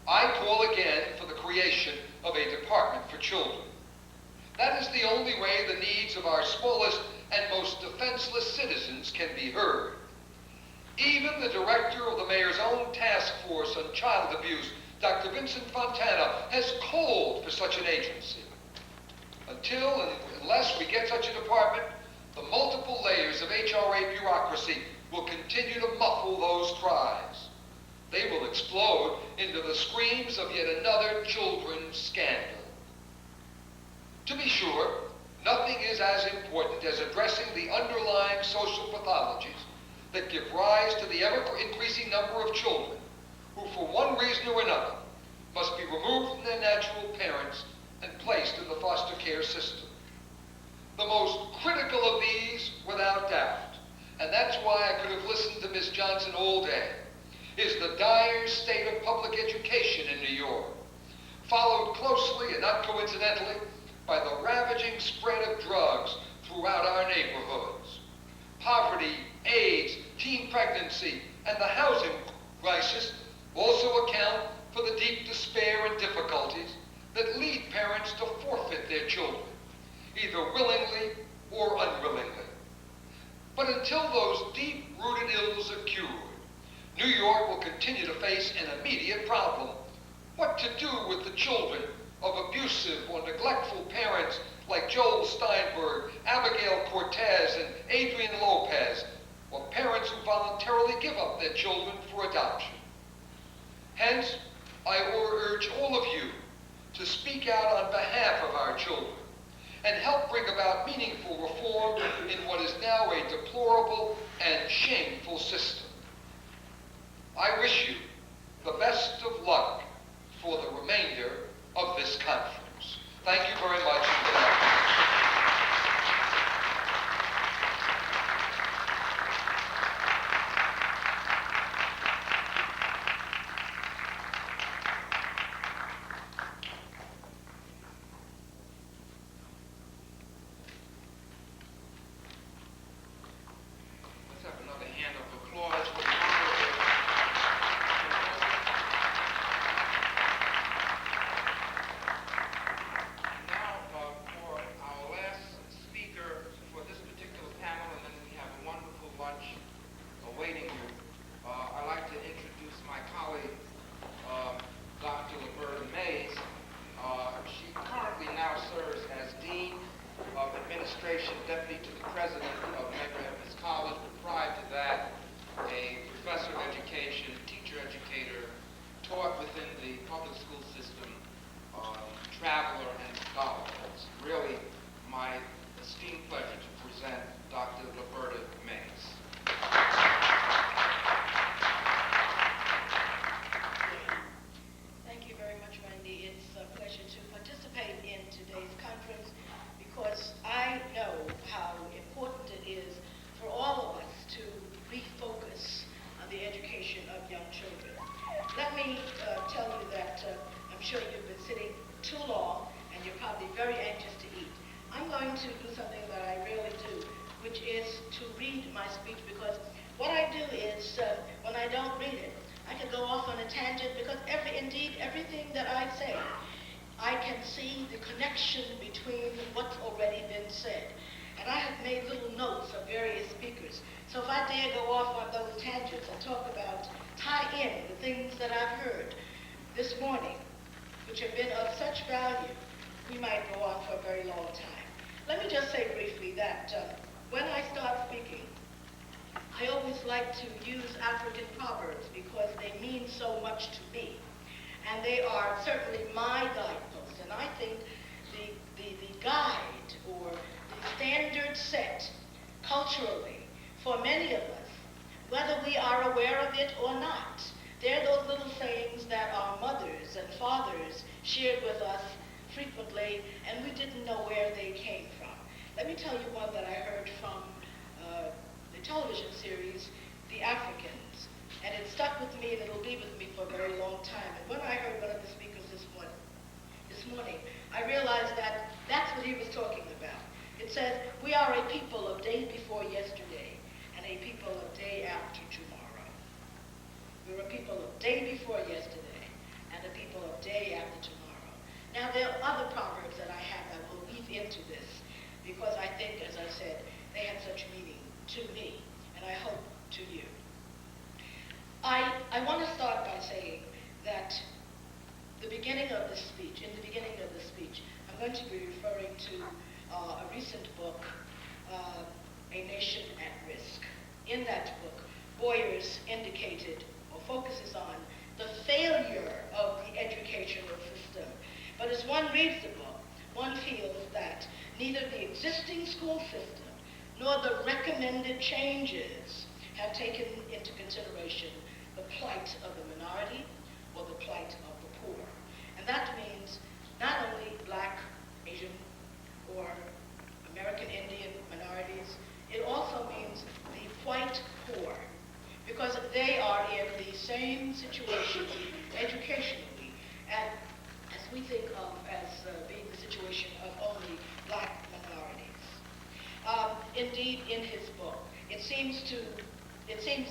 I call again for the creation of a Department for Children. That is the only way the needs of our smallest and most defenseless citizens can be heard. Even the director of the mayor's own task force on child abuse, Dr. Vincent Fontana, has called for such an agency. Until and unless we get such a department, the multiple layers of HRA bureaucracy will continue to muffle those cries. They will explode into the screams of yet another children's scandal. To be sure, nothing is as important as addressing the underlying social pathologies that give rise to the ever-increasing number of children who, for one reason or another, must be removed from their natural parents and placed in the foster care system. The most critical of these, without doubt, and that's why I could have listened to Ms. Johnson all day, is the dire state of public education in New York, followed closely and not coincidentally by the ravaging spread of drugs throughout our neighborhoods. Poverty, AIDS, teen pregnancy, and the housing crisis also account for the deep despair and difficulties that lead parents to forfeit their children, either willingly or unwillingly. But until those deep-rooted ills are cured, New York will continue to face an immediate problem: what to do with the children of abusive or neglectful parents like Joel Steinberg, Abigail Cortez, and Adrian Lopez, or parents who voluntarily give up their children for adoption. Hence, I urge all of you to speak out on behalf of our children and help bring about meaningful reform in what is now a deplorable and shameful system. I wish you the best of luck for the remainder of this conference. Thank you very much, and good afternoon. Let's have another hand of applause for the honorable. Now, for our last speaker for this particular panel, and then we have a wonderful lunch awaiting you. I'd like to introduce my colleague, Dr. Roberta Mays. She currently now serves as Dean of Administration, Deputy to the President of Medgar Evers College, but prior to that, a professor of education, teacher educator, taught within the public school system, traveler, and scholar. It's really my esteemed pleasure to present Dr. Roberta Mays. Thank you very much, Wendy. It's a pleasure to participate in today's conference because I know how important it is for all of us to refocus on the education of young children. Let me tell you that I'm sure you've been sitting too long and you're probably very anxious to eat. I'm going to do something that I rarely do, which is to read my speech, because what I do is when I don't read it, I can go off on a tangent because everything that I say, I can see the connection between what's already been said. And I have made little notes of various speakers. So if I dare go off on those tangents and tie in the things that I've heard this morning, which have been of such value, we might go on for a very long time. Let me just say briefly that when I start speaking, I always like to use African proverbs because they mean so much to me. And they are certainly my guideposts. And I think the guide or the standard set culturally for many of us, whether we are aware of it or not, they're those little sayings that our mothers and fathers shared with us frequently, and we didn't know where they came from. Let me tell you one that I heard from the television series, The Africans, and it stuck with me, and it'll be with me for a very long time. And when I heard one of the speakers this morning, I realized that that's what he was talking about. It says, we are a people of day before yesterday and a people of day after tomorrow. We're a people of day before yesterday and a people of day after tomorrow. Now, there are other proverbs that I have that will weave into this because I think, as I said, they have such meaning to me, and I hope to you. I want to start by saying that in the beginning of the speech, I'm going to be referring to a recent book, A Nation at Risk. In that book, Boyers indicated, or focuses on the failure of the educational system. But as one reads the book, one feels that neither the existing school system nor the recommended changes have taken into consideration the plight of the minority or the plight of the poor. And that means not only Black, Asian, or American Indian minorities, it also means the white poor, because they are in the same situation educationally as we think of as being the situation of only Black minorities. Indeed, in his book, it seems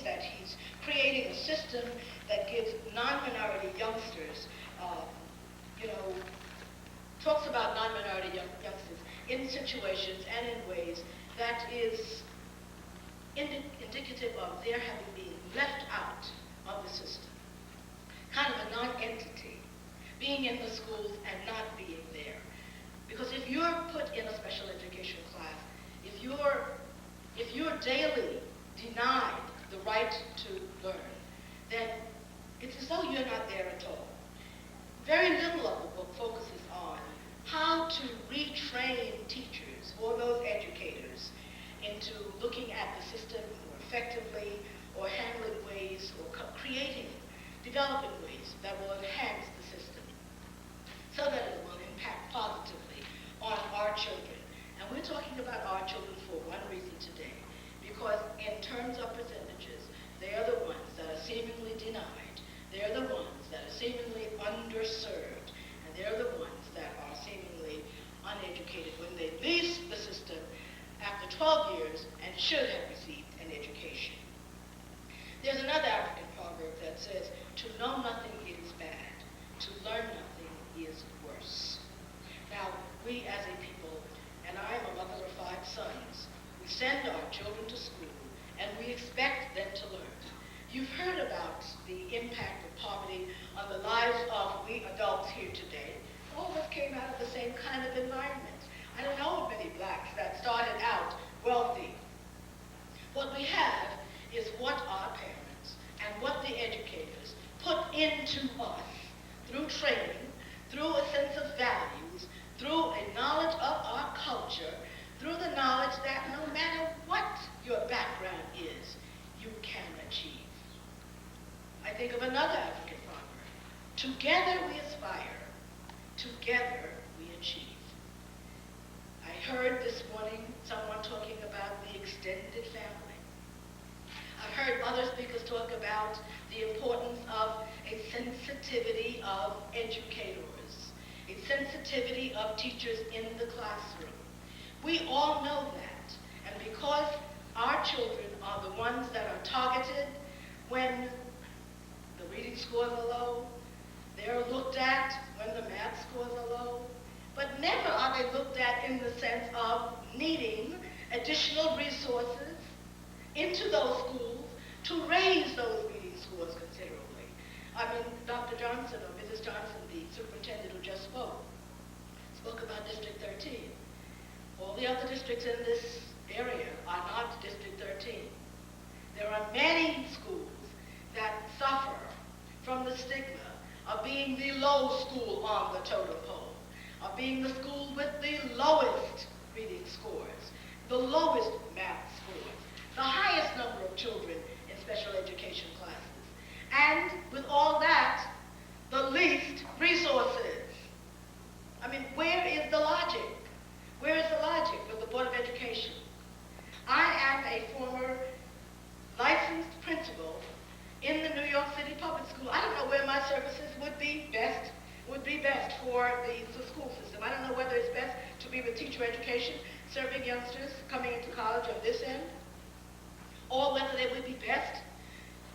that he's creating a system that gives non-minority youngsters, talks about non-minority youngsters in situations and in ways that is indicative of their having been left out of the system. Kind of a non-entity, being in the schools and not being there. Because if you're put in a special education class, if you're daily denied the right to learn, then it's as though you're not there at all. Very little of the book focuses on how to retrain teachers or those educators into looking at the system more effectively, or handling ways, or developing ways that will enhance the system so that it will impact positively on our children. And we're talking about our children for one reason today, because in terms of percentages, they are the ones that are seemingly denied, they're the ones that are seemingly underserved, and they're the ones that are seemingly uneducated when they leave the system after 12 years and should have received an education. There's another African proverb that says, to know nothing is bad, to learn nothing is worse. Now, we as a people, and I am a mother of 5 sons, we send our children to school and we expect them to learn. You've heard about the impact of poverty on the lives of we adults here today. All of us came out of the same kind of environment. I don't know of many Blacks that started out wealthy. What we have is what our parents and what the educators put into us through training, through a sense of values, through a knowledge of our culture, through the knowledge that no matter what your background is, you can achieve. I think of another African proverb. Together we aspire, together we achieve. I heard this morning someone talking about the extended family. I've heard other speakers talk about the importance of a sensitivity of educators, a sensitivity of teachers in the classroom. We all know that, and because our children are the ones that are targeted when the reading scores are low, they're looked at when the math scores are low, but never are they looked at in the sense of needing additional resources into those schools to raise those reading scores considerably. I mean, Dr. Johnson, or Mrs. Johnson, the superintendent who just spoke about District 13. All the other districts in this area are not District 13. There are many schools that suffer from the stigma of being the low school on the totem pole, of being the school with the lowest reading scores, the lowest math scores, the highest number of children in special education classes, and with all that, the least resources. I mean, where is the logic? Where is the logic with the Board of Education? I am a former licensed principal in the New York City Public School. I don't know where my services would be best for the school system. I don't know whether it's best to be with teacher education, serving youngsters coming into college on this end, or whether they would be best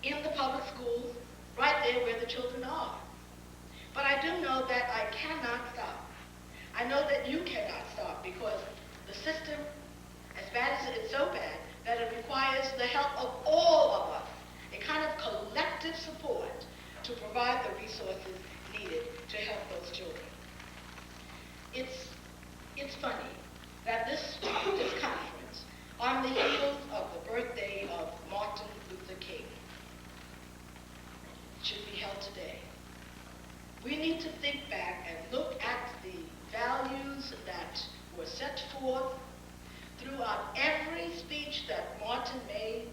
in the public schools right there where the children are. But I do know that I cannot stop. I know that you cannot stop, because the system, as bad as it's so bad, that it requires the help of all of us, a kind of collective support to provide the resources needed to help those children. It's funny that this conference, on the heels of the birthday of Martin Luther King, forth throughout every speech that Martin made,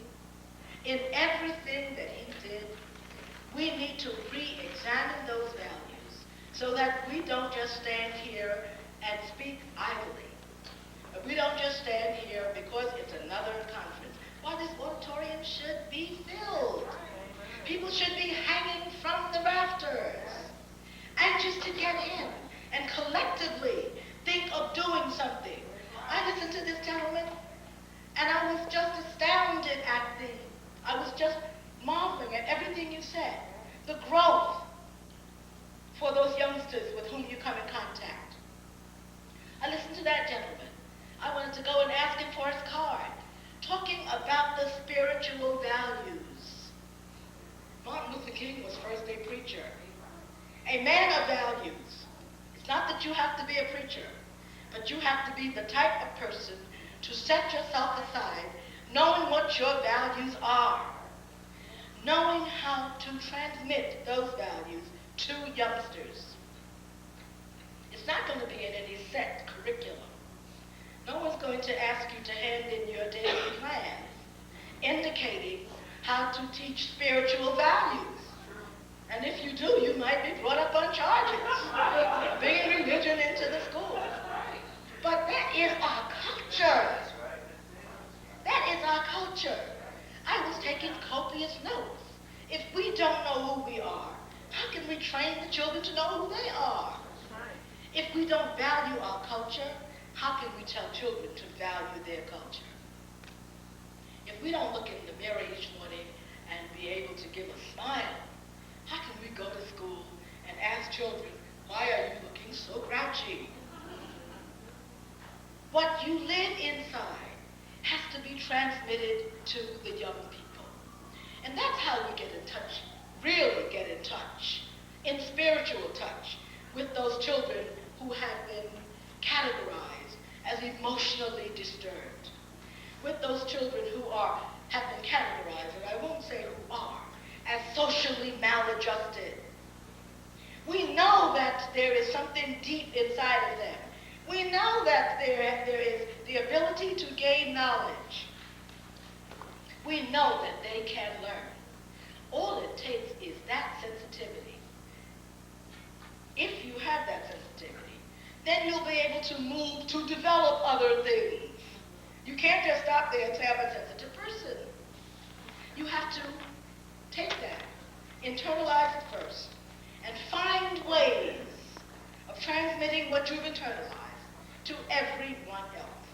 in everything that he did, we need to re-examine those values so that we don't just stand here and speak idly. We don't just stand here because it's another conference. Why, this auditorium should be filled. People should be hanging from the rafters, anxious to get in, and collectively think of doing something. I listened to this gentleman, and I was just astounded I was just marveling at everything you said. The growth for those youngsters with whom you come in contact. I listened to that gentleman. I wanted to go and ask him for his card, talking about the spiritual values. Martin Luther King was first a preacher, a man of values. It's not that you have to be a preacher, but you have to be the type of person to set yourself aside, knowing what your values are, knowing how to transmit those values to youngsters. It's not going to be in any set curriculum. No one's going to ask you to hand in your daily plan indicating how to teach spiritual values. And if you do, you might be brought up on charges of bringing religion into the school. But that is our culture. That is our culture. I was taking copious notes. If we don't know who we are, how can we train the children to know who they are? If we don't value our culture, how can we tell children to value their culture? If we don't look in the mirror each morning and be able to give a smile, how can we go to school and ask children, why are you looking so grouchy? What you live inside has to be transmitted to the young people. And that's how we get in touch, really get in touch, in spiritual touch, with those children who have been categorized as emotionally disturbed, with those children who have been categorized, and I won't say who are, as socially maladjusted. We know that there is something deep inside of them. We know that there is the ability to gain knowledge. We know that they can learn. All it takes is that sensitivity. If you have that sensitivity, then you'll be able to move to develop other things. You can't just stop there and say, I'm a sensitive person. You have to take that, internalize it first, and find ways of transmitting what you've internalized to everyone else.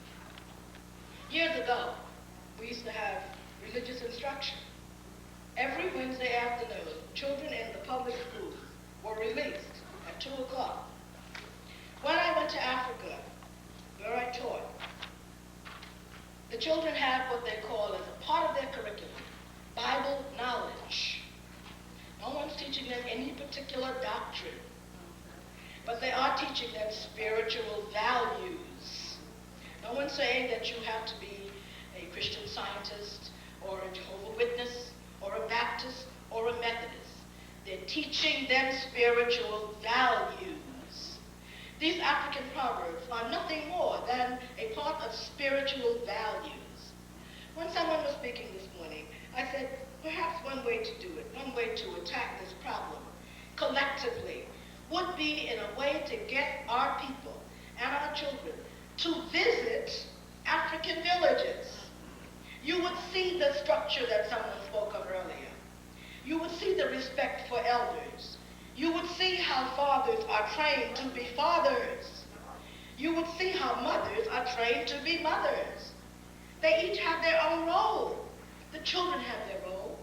Years ago, we used to have religious instruction. Every Wednesday afternoon, children in the public schools were released at 2 o'clock. When I went to Africa, where I taught, the children have what they call as a part of their curriculum, Bible knowledge. No one's teaching them any particular doctrine, but they are teaching them spiritual values. No one's saying that you have to be a Christian Scientist or a Jehovah's Witness or a Baptist or a Methodist. They're teaching them spiritual values. These African proverbs are nothing more than a part of spiritual values. When someone was speaking this morning, I said, perhaps one way to do it, one way to attack this problem collectively would be in a way to get our people and our children to visit African villages. You would see the structure that someone spoke of earlier. You would see the respect for elders. You would see how fathers are trained to be fathers. You would see how mothers are trained to be mothers. They each have their own role. The children have their role.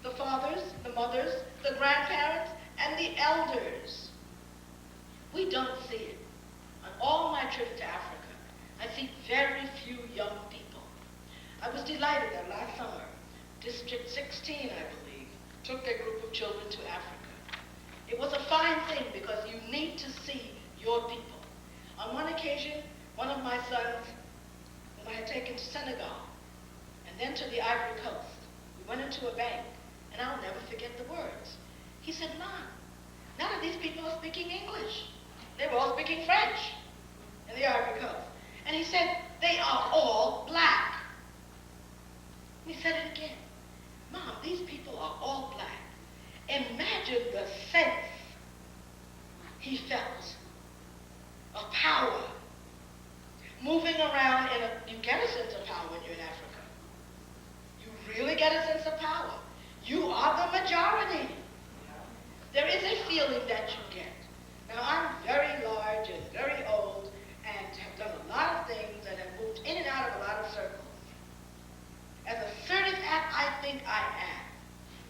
The fathers, the mothers, the grandparents, and the elders. We don't see it. On all my trips to Africa, I see very few young people. I was delighted that last summer, District 16, I believe, took a group of children to Africa. It was a fine thing because you need to see your people. On one occasion, one of my sons, whom I had taken to Senegal, and then to the Ivory Coast, we went into a bank, and I'll never forget the words. He said, Mom, none of these people are speaking English. They were all speaking French in the Ivory Coast. And he said, around you get a sense of power when you're in Africa. You really get a sense of power. You are the majority. There is a feeling that you get. Now, I'm very large and very old and have done a lot of things and have moved in and out of a lot of circles. As assertive as I think I am,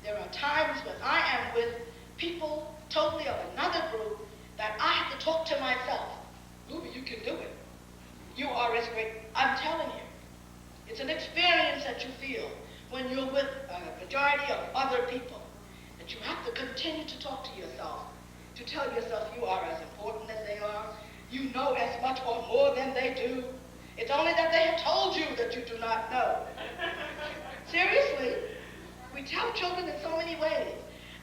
there are times when I am with people totally of another group that I have to talk to myself. Ruby, you can do it. You are as great. I'm telling you. It's an experience that you feel when you're with a majority of other people. That you have to continue to talk to yourself, to tell yourself you are as important as they are. You know as much or more than they do. It's only that they have told you that you do not know. Seriously, we tell children in so many ways.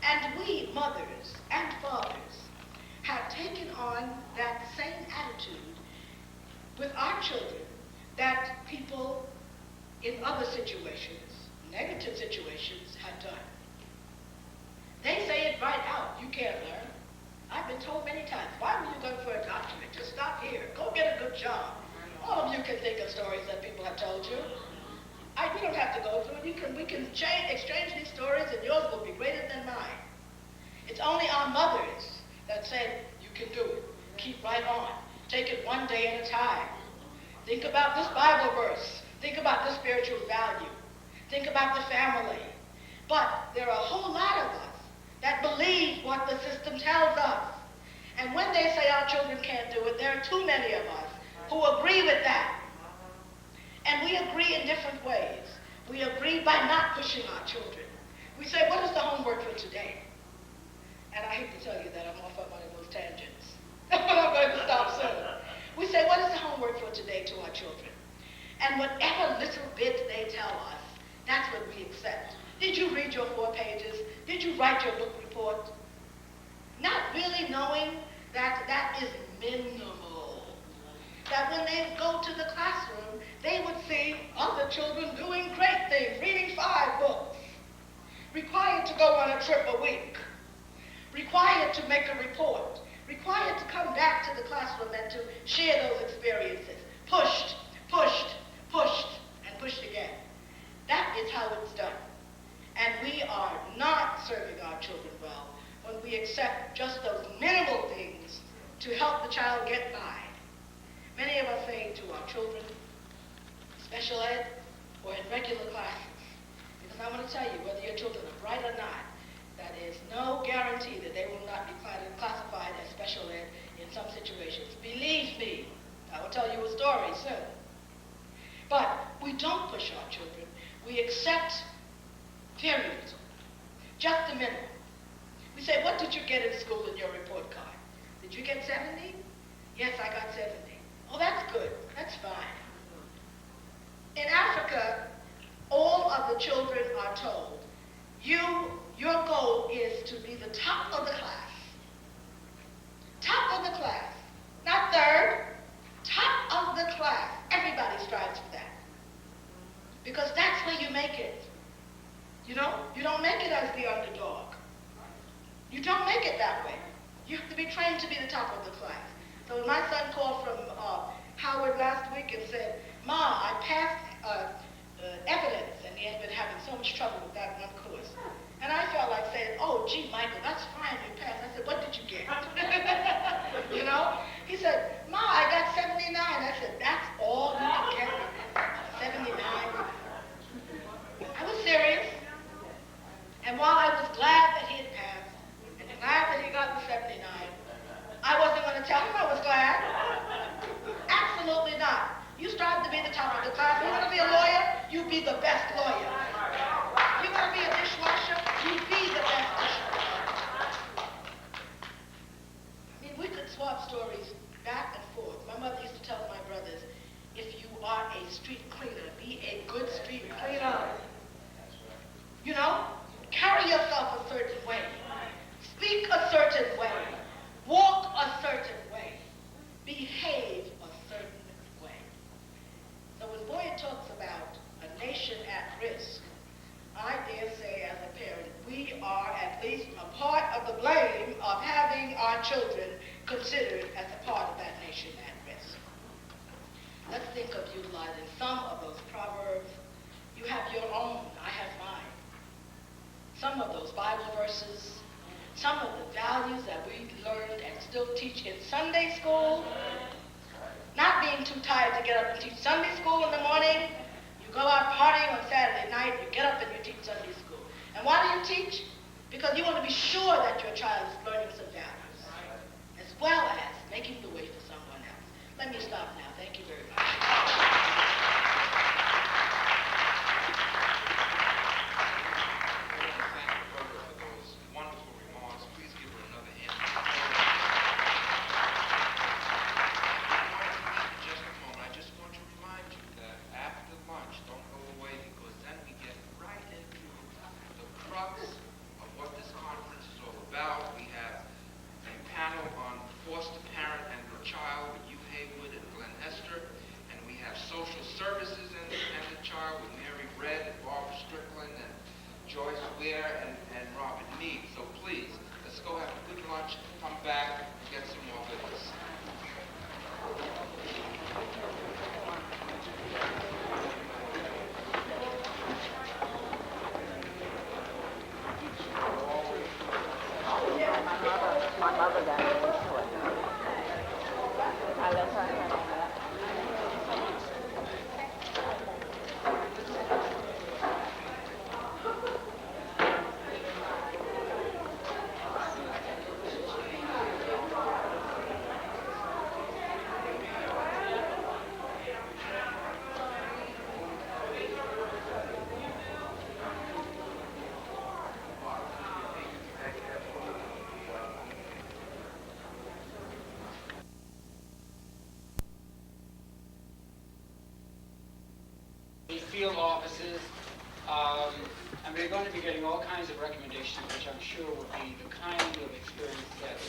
And we, mothers and fathers, have taken on that same attitude with our children that people in other situations, negative situations, have done. They say it right out. You can't learn. I've been told many times, why were you going for a doctorate? Just stop here. Go get a good job. All of you can think of stories that people have told you. We don't have to go through it. We can exchange these stories, and yours will be greater than mine. It's only our mothers that said, you can do it. Keep right on. Take it one day at a time. Think about this Bible verse. Think about the spiritual value. Think about the family. But there are a whole lot of us that believe what the system tells us. And when they say our children can't do it, there are too many of us who agree with that. And we agree in different ways. We agree by not pushing our children. We say, what is the homework for today? And I hate to tell you that I'm off on one of those tangents. But I'm going to stop soon. We say, what is the homework for today to our children? And whatever little bit they tell us, that's what we accept. Did you read your 4 pages? Did you write your book report? Not really knowing that that is minimal. That when they go to the classroom, they would see other children doing great things, reading 5 books, required to go on a trip a week, required to make a report, required to come back to the classroom and to share those experiences, pushed, pushed, pushed, and pushed again. That is how it's done. And we are not serving our children well when we accept just those minimal things to help the child get by. Many of us say to our children, special ed or in regular classes, because I want to tell you, whether your children are bright or not, that is no guarantee that they will not be classified as special ed in some situations. Believe me, I will tell you a story soon. But we don't push our children. We accept very little, just a minimum. We say, what did you get in school in your report card? Did you get 70? Yes, I got 70. Oh, that's good. That's fine. In Africa, all of the children are told, your goal is to be the top of the class. Top of the class. Not third. Top of the class. Everybody strives for that. Because that's where you make it. You know, you don't make it as the underdog. You don't make it that way. You have to be trained to be the top of the class. So when my son called from Howard last week and said, Ma, I passed evidence, and he had been having so much trouble with that one course. And I felt like saying, oh, gee, Michael, that's fine, you passed. I said, what did you get? You know? He said, Ma, I got 79. I said, that's all you can get? 79? I was serious. And while I was glad that he had passed, and glad that he got the 79, I wasn't going to tell him I was glad. Absolutely not. You strive to be the top of the class. You want to be a lawyer? You be the best lawyer. You want to be a dishwasher? You be the best dishwasher. I mean, we could swap stories back and forth. My mother used to tell my brothers, if you are a street cleaner, be a good street cleaner. You know? Carry yourself a certain way. Speak a certain way. Walk a certain way. Behave a certain way. So when Boyd talks about a nation at risk, I dare say as a parent, we are at least a part of the blame of having our children considered as a part of that nation at risk. let's think of utilizing some of those proverbs. You have your own, I have mine. Some of those Bible verses, some of the values that we learned and still teach in Sunday school. Not being too tired to get up and teach Sunday school in the morning. You go out partying on Saturday night, you get up and you teach Sunday school. And why do you teach? Because you want to be sure that your child is learning some values, as well as making the way for someone else. Let me stop now. Thank you very much. Field offices, and we're going to be getting all kinds of recommendations, which I'm sure would be the kind of experience that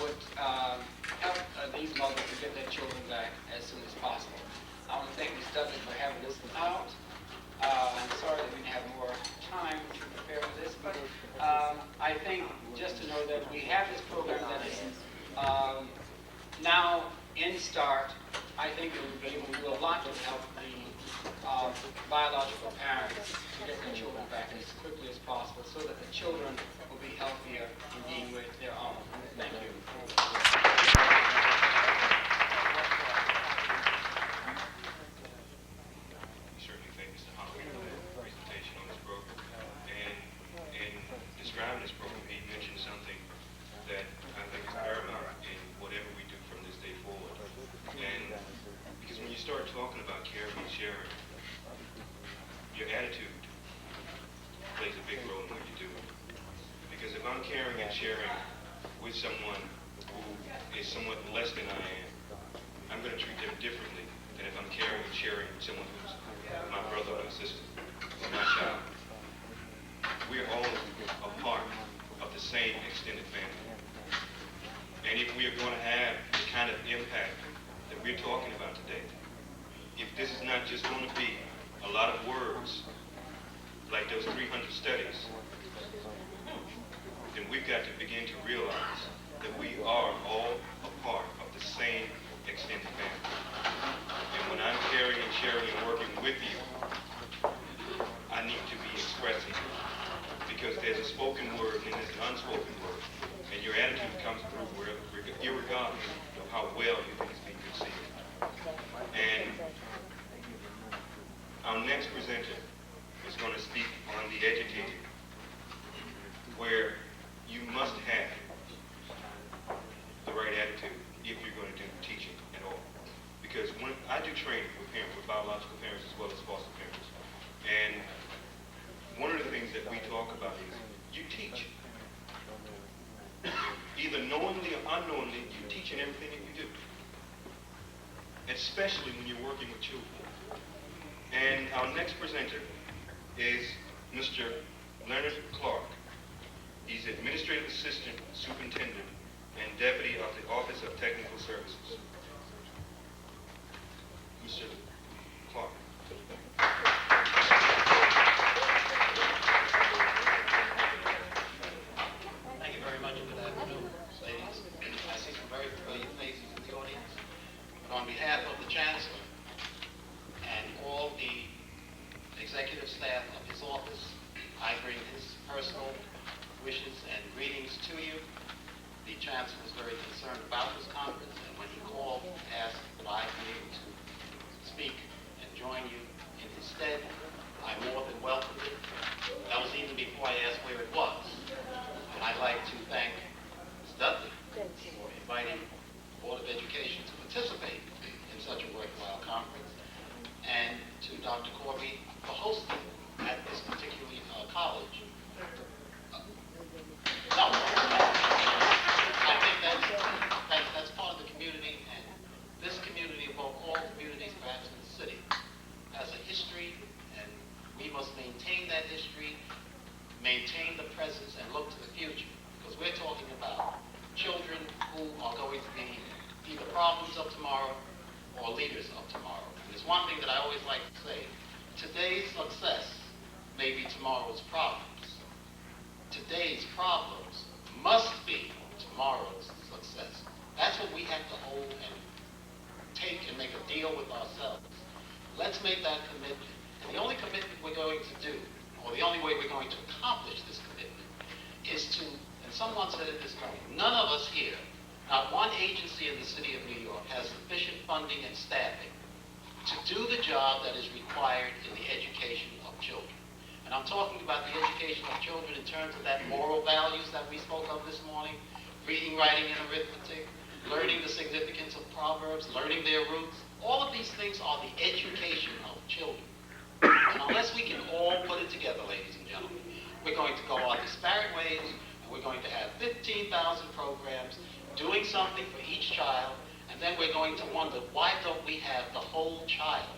would help these mothers to get their children back as soon as possible. I want to thank Ms. Dudley for having this one out. I'm sorry that we didn't have more time to prepare for this, but I think just to know that we have this program that is now in start, I think it will be able to do a lot to help the biological parents to get their children back as quickly as possible so that the children will be healthier in being with their own. Thank you. We certainly thank Mr. Holloway for that presentation on this program. And in describing this program, he mentioned something that I think is paramount in whatever we do from this day forward. And because when you start talking about caring and sharing, your attitude plays a big role in what you do. Because if I'm caring and sharing with someone who is somewhat less than I am, I'm going to treat them differently than if I'm caring and sharing with someone who's my brother or my sister or my child. We're all a part of the same extended family. And if we are going to have the kind of impact that we're talking about today, if this is not just going to be a lot of words, like those 300 studies, then we've got to begin to realize that we are all a part of the same extended family. And when I'm caring and sharing and working with you, I need to be expressing it. Because there's a spoken word and there's an unspoken word. And your attitude comes through wherever, irregardless of how well you think it's being conceived. And our next presenter is going to speak on the educated, where you must have the right attitude if you're going to do teaching at all. Because when I do training with parents, with biological parents as well as foster parents, and one of the things that we talk about is you teach. Either knowingly or unknowingly, you teach in everything that you do. Especially when you're working with children. And our next presenter is Mr. Leonard Clark. He's Administrative Assistant Superintendent and Deputy of the Office of Technical Services. Mr. Clark. Thank you very much. Good afternoon, ladies. I see some very familiar faces in the audience. But on behalf of the Chancellor instead, I more than welcomed it. That was even before I asked where it was. And I'd like to thank Ms. Dudley for inviting the Board of Education to participate in such a worthwhile conference, and to Dr. Corby for hosting at this particular college. No, I think that's part of the community, and this community, above all communities perhaps in the city, has a history, and we must maintain that history, maintain the presence, and look to the future, because we're talking about children who are going to be either problems of tomorrow or leaders of tomorrow. And there's one thing that I always like to say: today's success may be tomorrow's problems. Today's problems must be tomorrow's success. That's what we have to hold and take and make a deal with ourselves. Let's make that commitment. And the only commitment we're going to do, or the only way we're going to accomplish this commitment, is to, and someone said it this morning, none of us here, not one agency in the city of New York, has sufficient funding and staffing to do the job that is required in the education of children. And I'm talking about the education of children in terms of that moral values that we spoke of this morning, reading, writing, and arithmetic, learning the significance of proverbs, learning their roots. All of these things are the education of children. And unless we can all put it together, ladies and gentlemen, we're going to go our disparate ways, and we're going to have 15,000 programs doing something for each child, and then we're going to wonder, why don't we have the whole child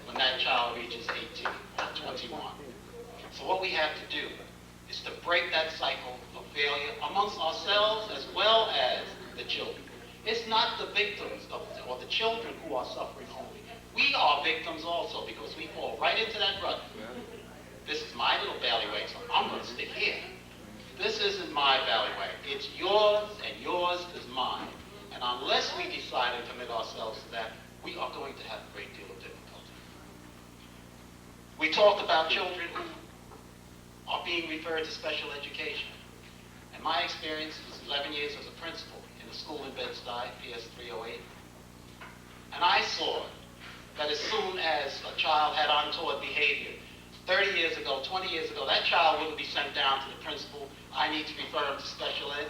when that child reaches 18 or 21? So what we have to do is to break that cycle of failure amongst ourselves as well as the children. It's not the victims or the children who are suffering only. We are victims also, because we fall right into that rut. This is my little alleyway, so I'm going to stick here. This isn't my alleyway. It's yours, and yours is mine. And unless we decide and commit ourselves to that, we are going to have a great deal of difficulty. We talked about children who are being referred to special education. And my experience was 11 years as a principal in a school in Bed-Stuy, PS 308. And I saw that as soon as a child had untoward behavior, 30 years ago, 20 years ago, that child wouldn't be sent down to the principal. I need to refer him to special ed.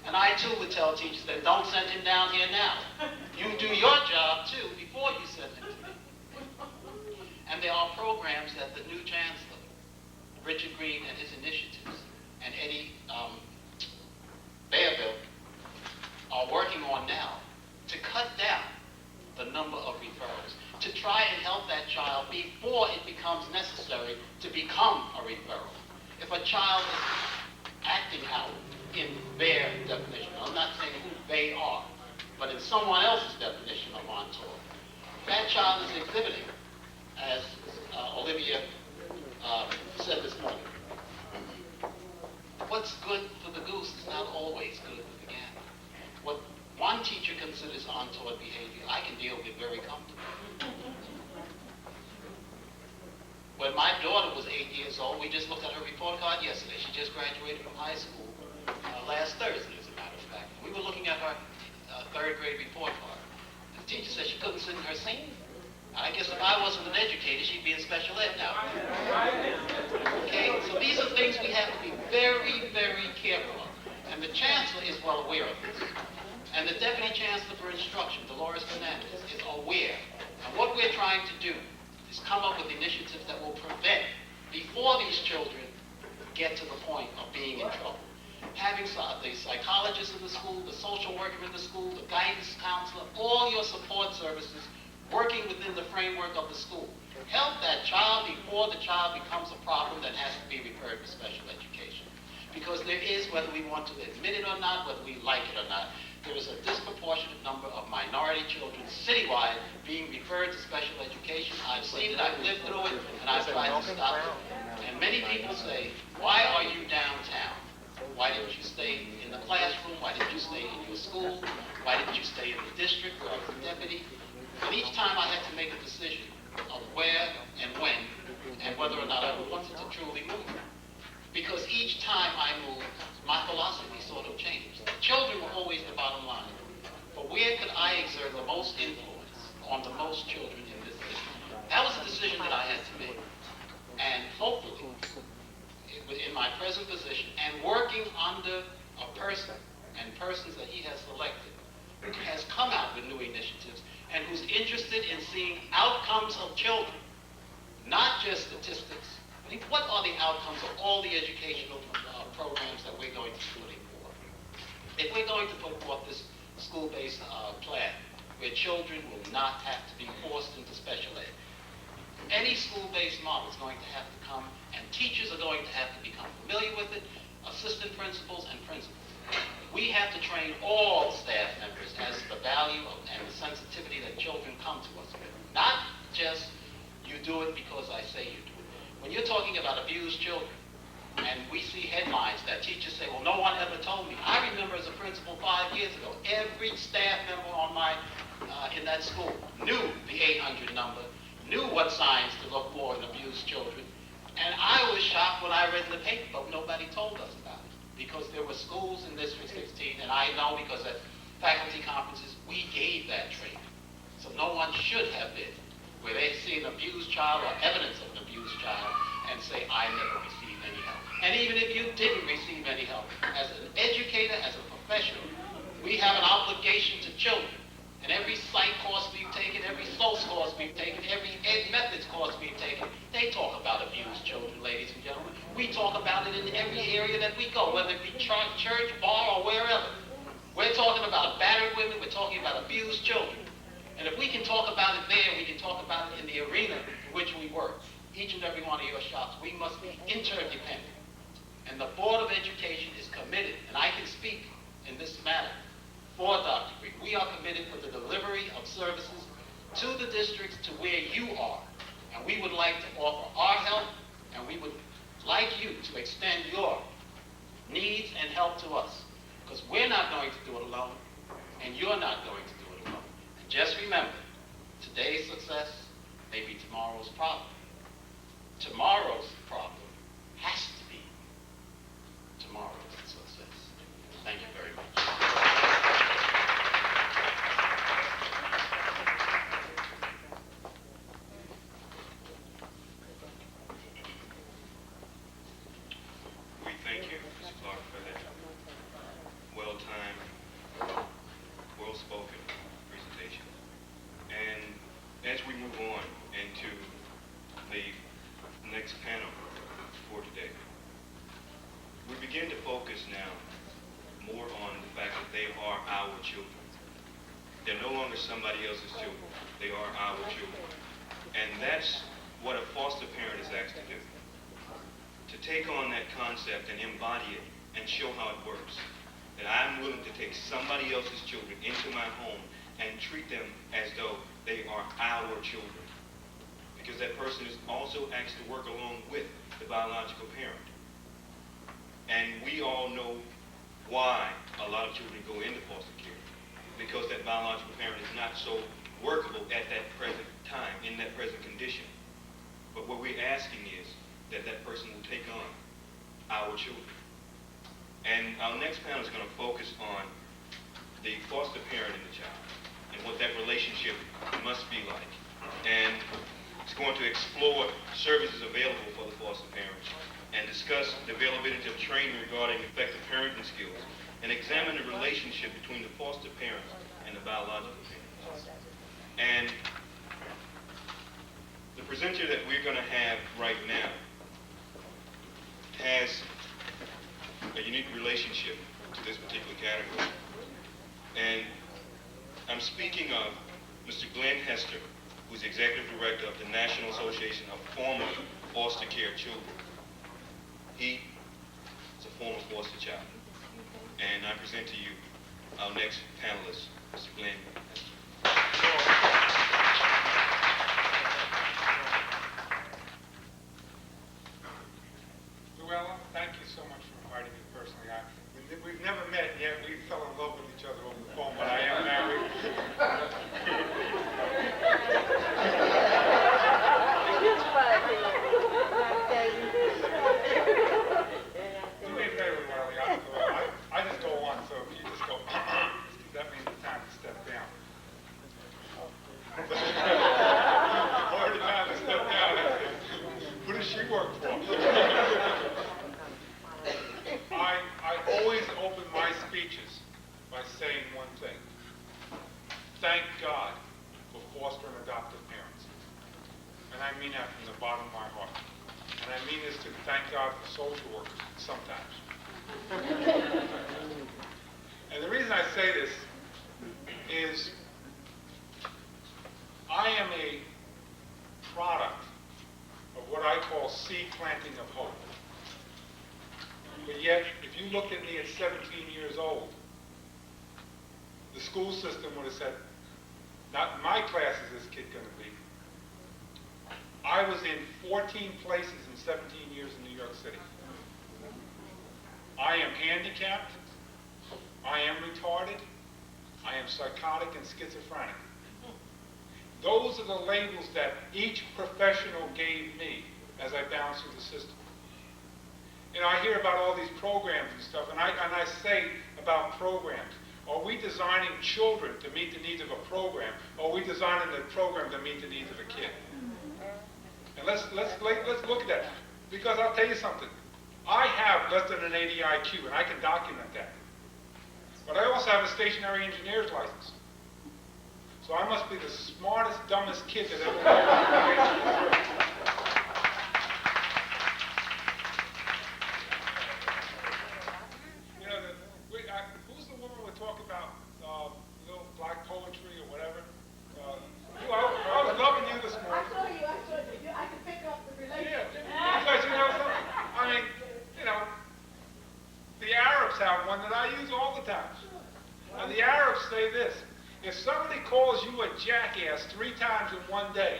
And I too would tell teachers, then don't send him down here now. You do your job too before you send him to me. And there are programs that the new chancellor, Richard Green and his initiatives, and Eddie Bayerville are working on now to cut down the number of referrals, to try and help that child before it becomes necessary to become a referral. If a child is acting out in their definition, I'm not saying who they are, but in someone else's definition of untoward, that child is exhibiting, as Olivia said this morning, what's good for the goose is not always good for the gander. What one teacher considers untoward behavior, I can deal with very comfortably. When my daughter was 8 years old, we just looked at her report card yesterday. She just graduated from high school last Thursday, as a matter of fact. We were looking at her third grade report card. The teacher said she couldn't sit in her seat. I guess if I wasn't an educator, she'd be in special ed now. Okay, so these are things we have to be very, very careful of. And the chancellor is well aware of this. And the deputy chancellor for instruction, Dolores Fernandez, is aware. And what we're trying to do is come up with initiatives that will prevent, before these children get to the point of being in trouble. Having the psychologist in the school, the social worker in the school, the guidance counselor, all your support services working within the framework of the school. Help that child before the child becomes a problem that has to be referred to special education. Because there is, whether we want to admit it or not, whether we like it or not, there is a disproportionate number of minority children citywide being referred to special education. I've seen it, I've lived through it, and I've tried to stop it. And many people say, why are you downtown? Why didn't you stay in the classroom? Why didn't you stay in your school? Why didn't you stay in the district where I was a deputy? And each time I had to make a decision of where and when and whether or not I wanted to truly move. Because each time I moved, my philosophy sort of changed. Children were always the bottom line. But where could I exert the most influence on the most children in this city? That was a decision that I had to make. trusted position and working under a person and persons that he has selected, who has come out with new initiatives and who's interested in seeing outcomes of children, not just statistics. I mean, what are the outcomes of all the educational programs that we're going to put forth? If we're going to put forth this school-based plan where children will not have to be forced into special ed, any school-based model is going to have to come, and teachers are going to have to become familiar with it, assistant principals and principals. We have to train all staff members as to the value and the sensitivity that children come to us with. Not just you do it because I say you do it. When you're talking about abused children, and we see headlines that teachers say, well, no one ever told me. I remember as a principal 5 years ago, every staff member on in that school knew the 800 number, knew what signs to look for in abused children. And I was shocked when I read in the paper, but nobody told us about it. Because there were schools in District 16, and I know because at faculty conferences, we gave that training. So no one should have been where they see an abused child or evidence of an abused child and say, I never received any help. And even if you didn't receive any help, as an educator, as a professional, we have an obligation to children. And every psych course we've taken, every SOS course we've taken, every ed methods course we've taken, they talk about abused children, ladies and gentlemen. We talk about it in every area that we go, whether it be church, bar, or wherever. We're talking about battered women, we're talking about abused children. And if we can talk about it there, we can talk about it in the arena in which we work. Each and every one of your shops, we must be interdependent. And the Board of Education is committed, and I can speak in this matter for Dr. Green. We are committed for the delivery of services to the districts to where you are. And we would like to offer our help, and we would like you to extend your needs and help to us. Because we're not going to do it alone, and you're not going to do it alone. And just remember, today's success may be tomorrow's problem. Tomorrow's problem has to be tomorrow's success. Thank you very much. We thank you, Mr. Clark, for that well-timed, well-spoken presentation. And as we move on into the next panel for today, we begin to focus now more on the fact that they are our children. They're no longer somebody else's children. They are our children. And that's what a foster parent is asked to do. To take on that concept and embody it and show how it works. That I'm willing to take somebody else's children into my home and treat them as though they are our children. Because that person is also asked to work along with the biological parent. And we all know why a lot of children go into foster care. Because that biological parent is not so workable at that present time, in that present condition. But what we're asking is that that person will take on our children. And our next panel is going to focus on the foster parent and the child and what that relationship must be like. And it's going to explore services available for the foster parents and discuss the availability of training regarding effective parenting skills and examine the relationship between the foster parents and the biological parents. And the presenter that we're going to have right now has a unique relationship to this particular category. And I'm speaking of Mr. Glenn Hester, who's the Executive Director of the National Association of Former Foster Care Children. He is a former foster child. And I present to you our next panelist, Mr. Glenn Hester. Luella, thank you so much for inviting me personally. We've never met yet. We fell in love with each other over the phone, but I am married. Do me a favor, Luella. I just go on, so if you just go, that means it's time to step down. I mean that from the bottom of my heart. And I mean this to thank God for social workers sometimes. And the reason I say this is I am a product of what I call seed planting of hope. But yet, if you looked at me at 17 years old, the school system would have said, not in my class is this kid going to be. I was in 14 places in 17 years in New York City. I am handicapped. I am retarded. I am psychotic and schizophrenic. Those are the labels that each professional gave me as I bounced through the system. You know, I hear about all these programs and stuff, and I say about programs. Are we designing children to meet the needs of a program, or are we designing the program to meet the needs of a kid? And let's look at that. Because I'll tell you something. I have less than an 80 IQ, and I can document that. But I also have a stationary engineer's license. So I must be the smartest, dumbest kid that ever lived. You know, who's the woman we talk about, little black poetry or whatever? I was loving you this morning. I saw you. I can pick up the relationship. Yeah, because you know something? I mean, you know, the Arabs have one that I use all the time. And the Arabs say this: if somebody calls you a jackass 3 times in one day,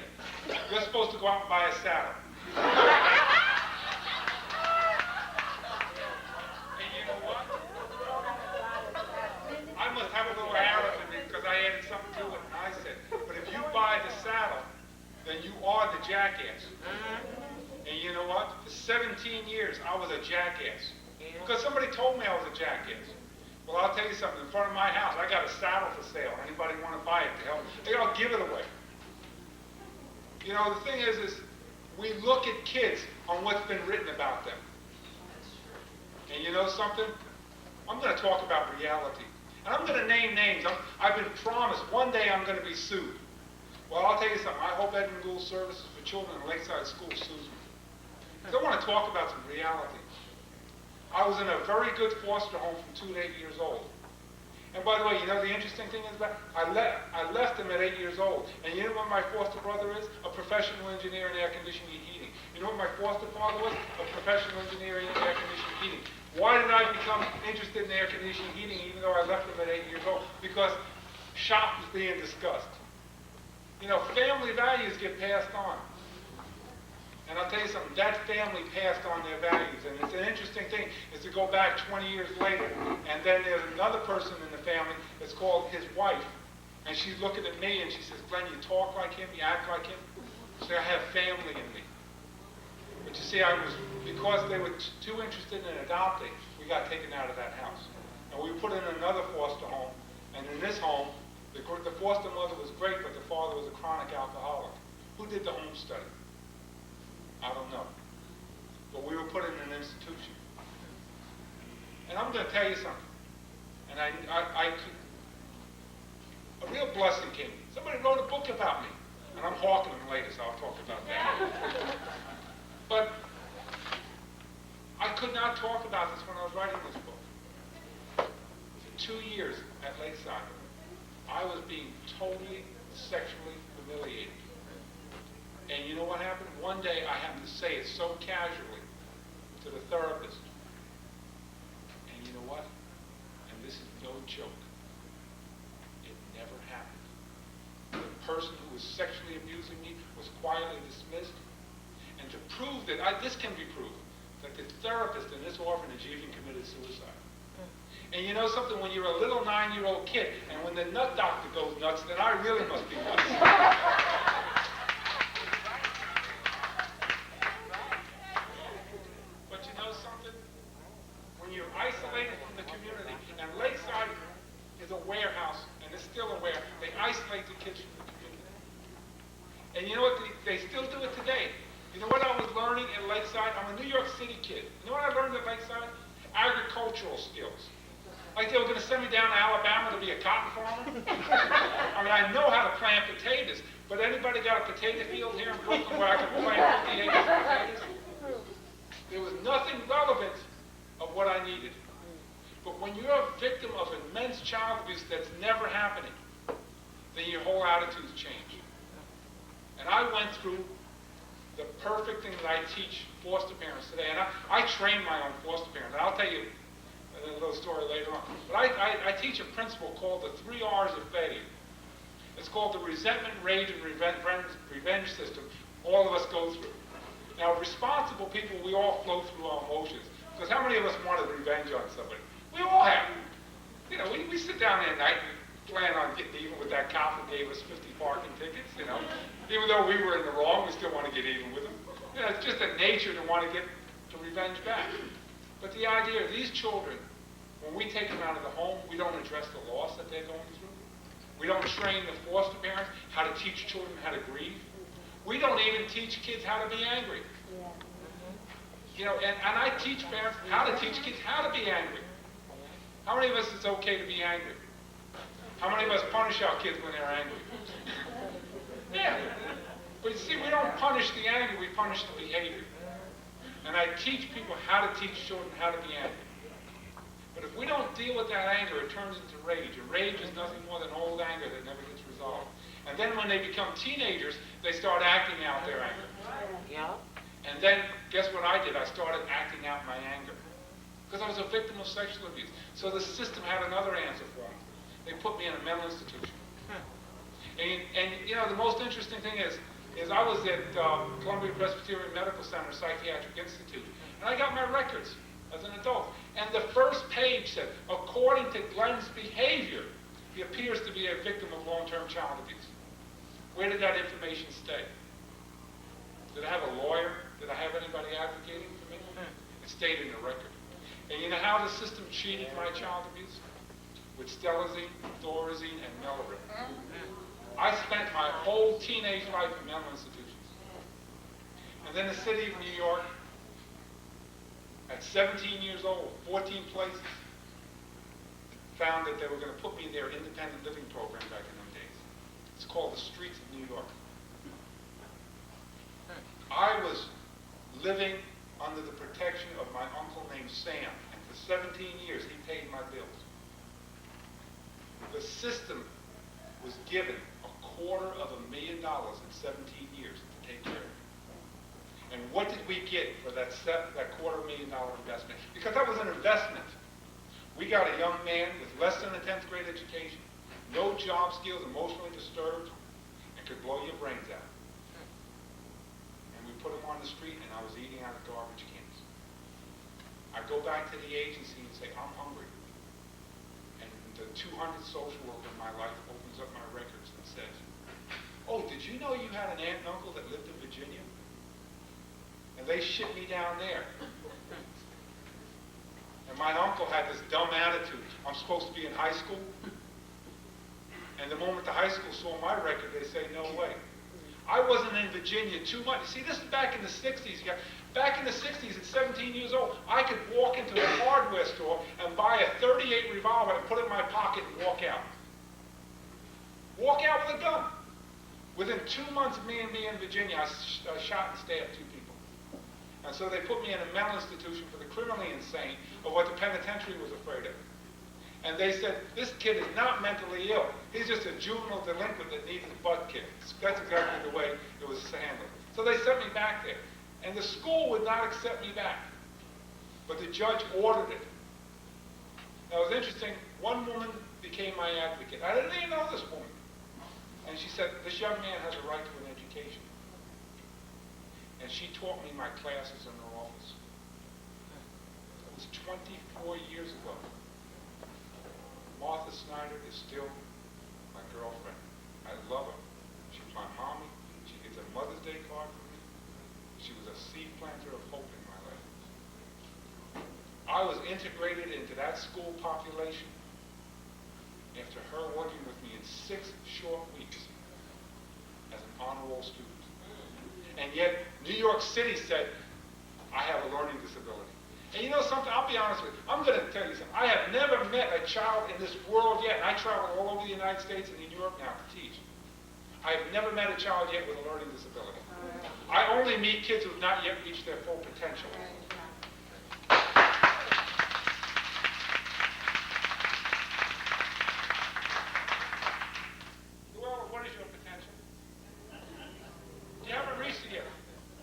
you're supposed to go out and buy a saddle. And you know what? I must have a little Arab in me because I added something to it. And I said, but if you buy the saddle, then you are the jackass. And you know what? For 17 years, I was a jackass. Because somebody told me I was a jackass. Well, I'll tell you something. In front of my house, I got a saddle for sale. Anybody want to buy it to help? I'll give it away. You know, the thing is we look at kids on what's been written about them. And you know something? I'm going to talk about reality. And I'm going to name names. I've been promised one day I'm going to be sued. Well, I'll tell you something. I hope Edmund Gould Services for Children in Lakeside School sues me. Because I want to talk about some reality. I was in a very good foster home from 2 to 8 years old. And by the way, you know the interesting thing is that I left him at 8 years old. And you know what my foster brother is? A professional engineer in air conditioning and heating. You know what my foster father was? A professional engineer in air conditioning and heating. Why did I become interested in air conditioning and heating even though I left him at 8 years old? Because shop was being discussed. You know, family values get passed on. And I'll tell you something, that family passed on their values. And it's an interesting thing is to go back 20 years later, and then there's another person in the family that's called his wife. And she's looking at me and she says, Glenn, you talk like him, you act like him. So I have family in me. But you see, because they were too interested in adopting, we got taken out of that house. And we put in another foster home. And in this home, the foster mother was great, but the father was a chronic alcoholic. Who did the home study? I don't know. But we were put in an institution. And I'm going to tell you something. And a real blessing came. Somebody wrote a book about me. And I'm hawking them later, so I'll talk about that. But I could not talk about this when I was writing this book. For 2 years at Lakeside, I was being totally sexually humiliated. And you know what happened? One day I happened to say it so casually to the therapist. And you know what? And this is no joke. It never happened. The person who was sexually abusing me was quietly dismissed. And to prove that, this can be proven, that the therapist in this orphanage even committed suicide. And you know something? When you're a little 9-year-old kid, and when the nut doctor goes nuts, then I really must be nuts. Isolated from the community, and Lakeside is a warehouse, and it's still a warehouse. They isolate the kids from the community. And you know what? They still do it today. You know what I was learning at Lakeside? I'm a New York City kid. You know what I learned at Lakeside? Agricultural skills. Like they were going to send me down to Alabama to be a cotton farmer. I mean, I know how to plant potatoes, But anybody got a potato field here in Brooklyn where I can plant 50 acres of potatoes? There was nothing relevant of what I needed. But when you're a victim of immense child abuse that's never happening, then your whole attitudes change. And I went through the perfect thing that I teach foster parents today. And I train my own foster parents. And I'll tell you a little story later on. But I teach a principle called the 3 R's of failure. It's called the resentment, rage, and revenge system all of us go through. Now, responsible people, we all flow through our emotions. Because how many of us wanted revenge on somebody? We all have. You know, we sit down there at night and plan on getting even with that cop who gave us 50 parking tickets, you know. Even though we were in the wrong, we still want to get even with them. You know, it's just a nature to want to get to revenge back. But the idea of these children, when we take them out of the home, we don't address the loss that they're going through. We don't train the foster parents how to teach children how to grieve. We don't even teach kids how to be angry. You know, and I teach parents how to teach kids how to be angry. How many of us it's okay to be angry? How many of us punish our kids when they're angry? Yeah. But you see, we don't punish the anger, we punish the behavior. And I teach people how to teach children how to be angry. But if we don't deal with that anger, it turns into rage. And rage is nothing more than old anger that never gets resolved. And then when they become teenagers, they start acting out their anger. Yeah. And then, guess what I did? I started acting out my anger. Because I was a victim of sexual abuse. So the system had another answer for me. They put me in a mental institution. And you know, the most interesting thing is I was at Columbia Presbyterian Medical Center Psychiatric Institute, and I got my records as an adult. And the first page said, according to Glenn's behavior, he appears to be a victim of long-term child abuse. Where did that information stay? Did I have a lawyer? Did I have anybody advocating for me? It stayed in the record. And you know how the system treated my child abuse? With stelazine, thorazine, and Mellerin. I spent my whole teenage life in mental institutions. And then the city of New York, at 17 years old, 14 places, found that they were going to put me in their independent living program back in those days. It's called the Streets of New York. I was living under the protection of my uncle named Sam, and for 17 years he paid my bills. The system was given $250,000 in 17 years to take care of it. And what did we get for that $250,000 investment? Because that was an investment. We got a young man with less than a 10th grade education, no job skills, emotionally disturbed, and could blow your brains out. And we put him on the street, and I was eating out of garbage cans. I go back to the agency and say, I'm hungry. And the 200th social worker in my life opens up my records and says, oh, did you know you had an aunt and uncle that lived in Virginia? And they shipped me down there. And my uncle had this dumb attitude. I'm supposed to be in high school. And the moment the high school saw my record, they say, no way. I wasn't in Virginia too much. See, this is back in the 60s. Back in the 60s, at 17 years old, I could walk into a hardware store and buy a .38 revolver and put it in my pocket and walk out. Walk out with a gun. Within 2 months of me in Virginia, I shot and stabbed 2 people. And so they put me in a mental institution for the criminally insane, of what the penitentiary was afraid of. And they said, this kid is not mentally ill. He's just a juvenile delinquent that needs his butt kicked. That's exactly the way it was handled. So they sent me back there. And the school would not accept me back. But the judge ordered it. Now, it was interesting. One woman became my advocate. I didn't even know this woman. And she said, this young man has a right to an education. And she taught me my classes in her office. It was 24 years ago. Martha Snyder is still my girlfriend. I love her. She's my mommy. She gets a Mother's Day card from me. She was a seed planter of hope in my life. I was integrated into that school population after her working with me in 6 short weeks as an honor roll student. And yet, New York City said, I have a learning disability. And you know something? I'll be honest with you. I'm going to tell you something. I have never met a child in this world yet, and I travel all over the United States and in Europe now to teach. I have never met a child yet with a learning disability. I only meet kids who have not yet reached their full potential. Well, what is your potential? You haven't reached it yet.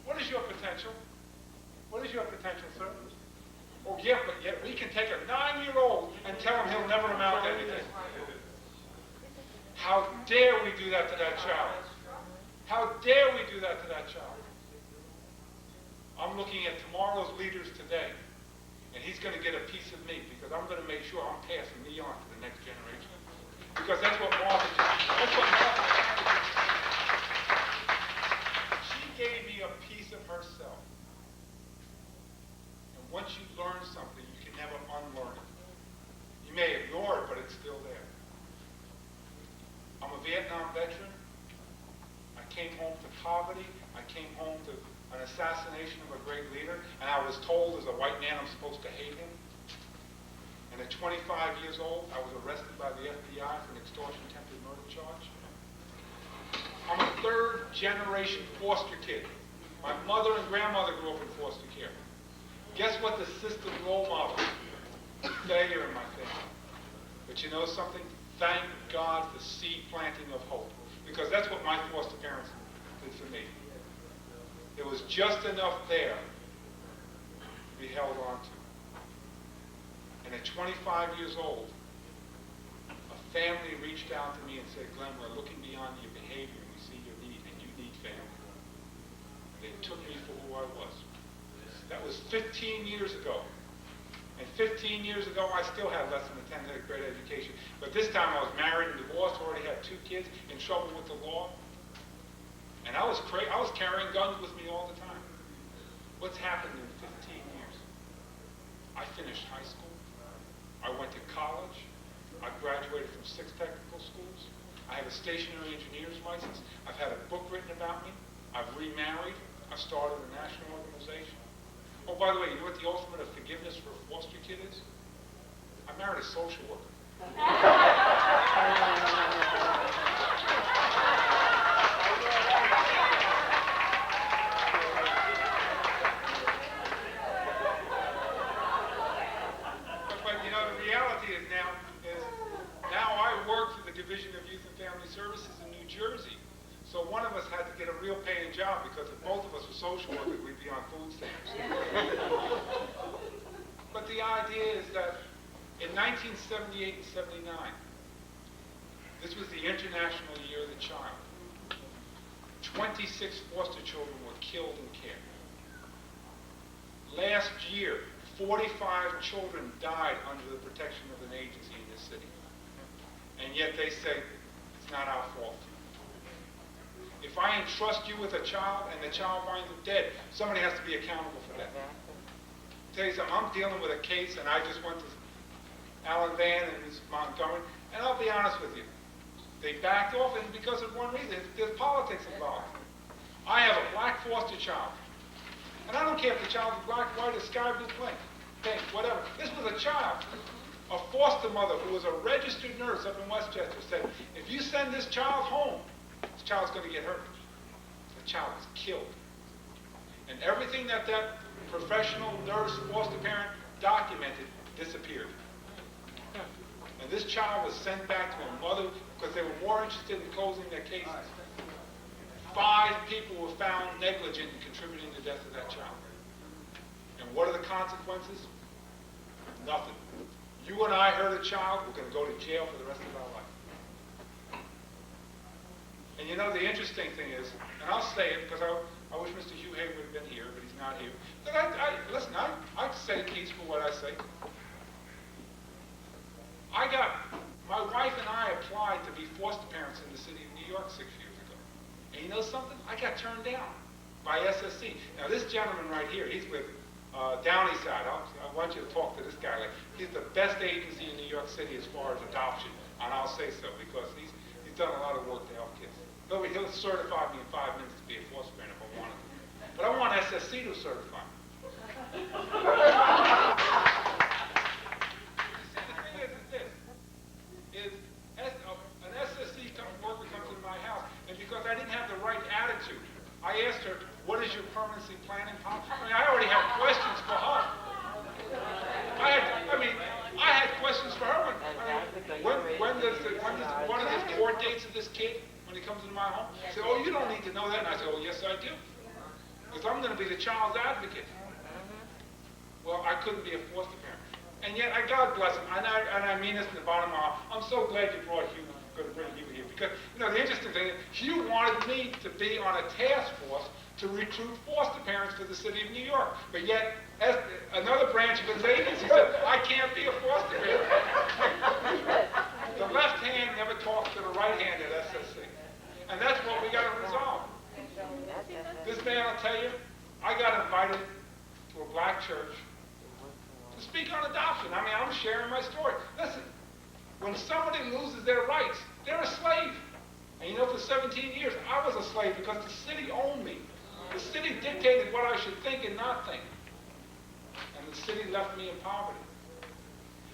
What is your potential? What is your potential, sir? Oh, yeah, but yet we can take a 9-year-old and tell him he'll never amount to anything. How dare we do that to that child? How dare we do that to that child? I'm looking at tomorrow's leaders today, and he's going to get a piece of me because I'm going to make sure I'm passing me on to the next generation. Because that's what Martha did. That's what Martha did. She gave me a piece of herself. And once you learn something, you can never unlearn it. You may ignore it, but it's still there. I'm a Vietnam veteran. I came home to poverty. I came home to an assassination of a great leader, and I was told as a white man I'm supposed to hate him. And at 25 years old, I was arrested by the FBI for an extortion attempted murder charge. I'm a third-generation foster kid. My mother and grandmother grew up in foster care. Guess what the system role model? Failure in my family. But you know something? Thank God for seed planting of hope. Because that's what my foster parents did for me. There was just enough there to be held on to. And at 25 years old, a family reached out to me and said, Glenn, we're looking beyond your behavior and we see your need, and you need family. And they took me for who I was. That was 15 years ago. And 15 years ago, I still had less than a 10th grade education. But this time I was married and divorced, already had 2 kids, in trouble with the law. And I was carrying guns with me all the time. What's happened in 15 years? I finished high school. I went to college. I graduated from 6 technical schools. I have a stationary engineer's license. I've had a book written about me. I've remarried. I started a national organization. Oh, by the way, you know what the ultimate of forgiveness for a foster kid is? I married a social worker. But you know, the reality is now I work for the Division of Youth and Family Services in New Jersey. So one of us had to get a real paying job because if both of us were social workers, we'd be on food stamps. But the idea is that in 1978 and 79, this was the International Year of the Child. 26 foster children were killed in care. Last year, 45 children died under the protection of an agency in this city. And yet they say, it's not our fault. If I entrust you with a child and the child winds up dead, somebody has to be accountable for that. I'll tell you something, I'm dealing with a case and I just went to Alan Van and Ms. Montgomery, and I'll be honest with you. They backed off and because of one reason, there's politics involved. I have a black foster child. And I don't care if the child is black, white, or sky blue, pink, whatever. This was a child. A foster mother who was a registered nurse up in Westchester said, if you send this child home, this child's going to get hurt. The child was killed. And everything that professional nurse, foster parent documented disappeared. And this child was sent back to a mother because they were more interested in closing their cases. 5 people were found negligent in contributing to the death of that child. And what are the consequences? Nothing. You and I hurt a child, we're going to go to jail for the rest of our life. And you know, the interesting thing is, and I'll say it because I wish Mr. Hugh Hay would have been here, but he's not here. But listen, I say peace for what I say. My wife and I applied to be foster parents in the city of New York 6 years ago. And you know something? I got turned down by SSC. Now this gentleman right here, he's with Downeyside. I want you to talk to this guy. Like, he's the best agency in New York City as far as adoption. And I'll say so because he's done a lot of work to help kids. He'll certify me in 5 minutes to be a foster parent if I wanted to. But I want SSC to certify me. See, the thing is this. An SSC worker comes into my house, and because I didn't have the right attitude. I asked her, what is your permanency planning policy? I mean, I already had questions for her. I had questions for her. When are the court dates of this kid when he comes into my home? She said, oh, you don't need to know that. And I said, oh, yes, I do. Because I'm going to be the child's advocate. Well, I couldn't be a foster parent. And yet, God bless him, and I mean this in the bottom of my heart, I'm so glad you brought Hugh, going to bring Hugh here. Because, you know, the interesting thing is, Hugh wanted me to be on a task force to recruit foster parents for the city of New York. But yet, as another branch of his agency said, I can't be a foster parent. The left hand never talks to the right hand at SSC. And that's what we got to resolve. This man, I'll tell you, I got invited to a black church to speak on adoption. I mean, I'm sharing my story. Listen, when somebody loses their rights, they're a slave. And you know, for 17 years, I was a slave because the city owned me. The city dictated what I should think and not think. And the city left me in poverty.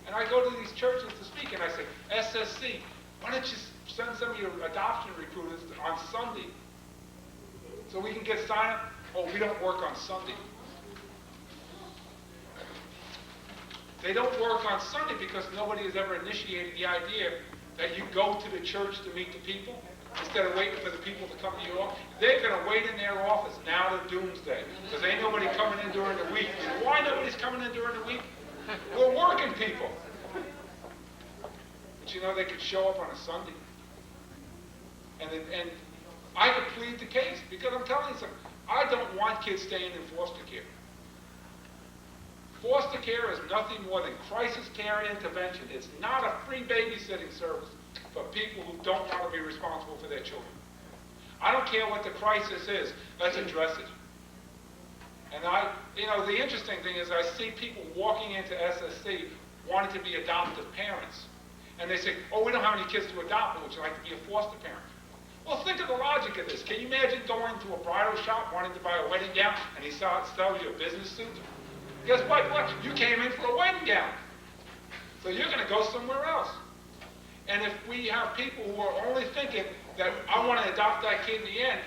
And I go to these churches to speak, and I say, SSC, why don't you send some of your adoption recruiters on Sunday so we can get signed up? Oh, we don't work on Sunday. They don't work on Sunday because nobody has ever initiated the idea that you go to the church to meet the people instead of waiting for the people to come to your office. They're going to wait in their office now to doomsday because ain't nobody coming in during the week. You know why nobody's coming in during the week? We're working people. But you know, they could show up on a Sunday. And I could plead the case because I'm telling you something. I don't want kids staying in foster care. Foster care is nothing more than crisis care intervention. It's not a free babysitting service for people who don't want to be responsible for their children. I don't care what the crisis is. Let's address it. And you know, the interesting thing is I see people walking into SSC wanting to be adoptive parents. And they say, oh, we don't have any kids to adopt, but would you like to be a foster parent? Well, think of the logic of this. Can you imagine going to a bridal shop wanting to buy a wedding gown and he sells you a business suit? Guess what? You came in for a wedding gown. So you're going to go somewhere else. And if we have people who are only thinking that I want to adopt that kid in the end,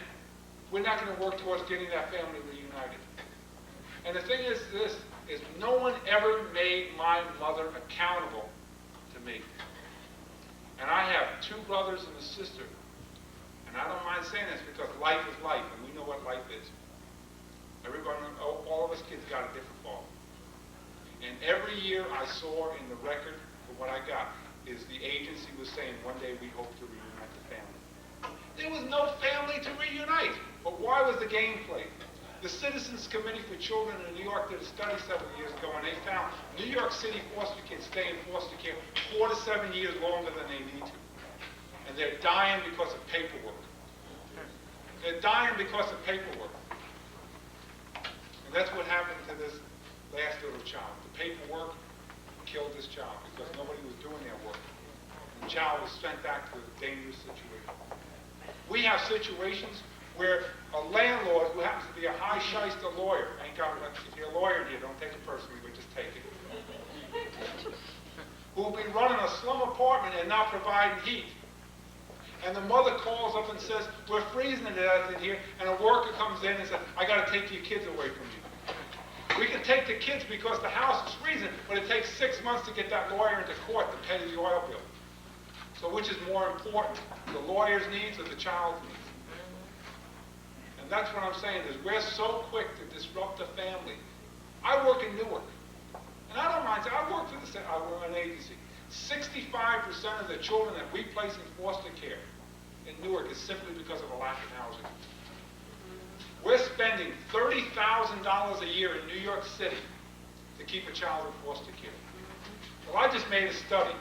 we're not going to work towards getting that family reunited. And the thing is this, is no one ever made my mother accountable to me. And I have 2 brothers and a sister. And I don't mind saying this because life is life, and we know what life is. Everybody, all of us kids got a different fall. And every year I saw in the record for what I got is the agency was saying one day we hope to reunite the family. There was no family to reunite. But why was the game played? The Citizens Committee for Children in New York did a study several years ago, and they found New York City foster kids stay in foster care 4 to 7 years longer than they need to. And they're dying because of paperwork. They're dying because of paperwork. And that's what happened to this last little child. The paperwork killed this child because nobody was doing their work. The child was sent back to a dangerous situation. We have situations where a landlord who happens to be a high shyster lawyer, if you're a lawyer here, don't take it personally, but just take it, who will be running a slum apartment and not providing heat. And the mother calls up and says, we're freezing to death in here, and a worker comes in and says, I got to take your kids away from you. We can take the kids because the house is freezing, but it takes 6 months to get that lawyer into court to pay the oil bill. So which is more important, the lawyer's needs or the child's needs? And that's what I'm saying is we're so quick to disrupt the family. I work in Newark, and I don't mind saying, I work for an agency. 65% of the children that we place in foster care in Newark is simply because of a lack of housing. We're spending $30,000 a year in New York City to keep a child in foster care. Well, I just made a study.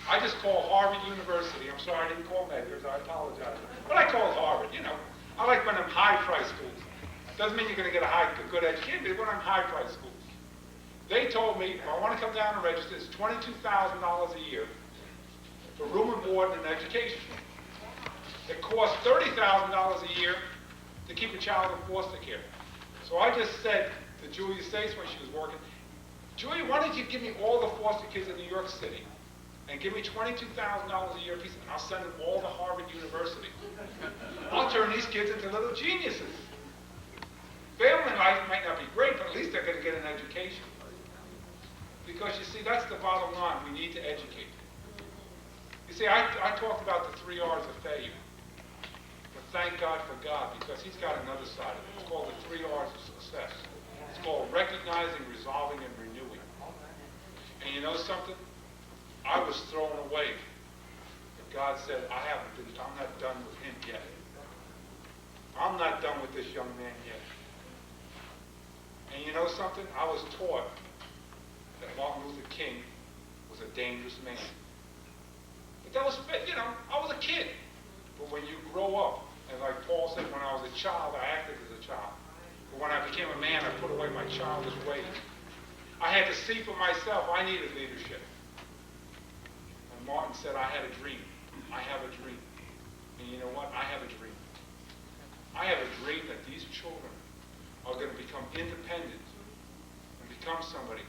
I just called Harvard University. I'm sorry I didn't call Medgar, I apologize. But I called Harvard, you know. I like when I'm high-priced schools. Doesn't mean you're going to get a good education, but when I'm high-priced schools. They told me, if I want to come down and register, it's $22,000 a year for room and board and education. It costs $30,000 a year to keep a child in foster care. So I just said to Julia Stace when she was working, Julia, why don't you give me all the foster kids in New York City and give me $22,000 a year apiece, and I'll send them all to Harvard University. I'll turn these kids into little geniuses. Family life might not be great, but at least they're going to get an education. Because you see, that's the bottom line. We need to educate. You see, I talked about the 3 R's of failure. But thank God for God, because he's got another side of it. It's called the 3 R's of success. It's called recognizing, resolving, and renewing. And you know something? I was thrown away. But God said, I'm not done with him yet. I'm not done with this young man yet. And you know something? I was taught that Martin Luther King was a dangerous man. But that was, I was a kid. But when you grow up, and like Paul said, when I was a child, I acted as a child. But when I became a man, I put away my childish ways. I had to see for myself I needed leadership. And Martin said, I had a dream. I have a dream. And you know what? I have a dream. I have a dream that these children are going to become independent and become somebody.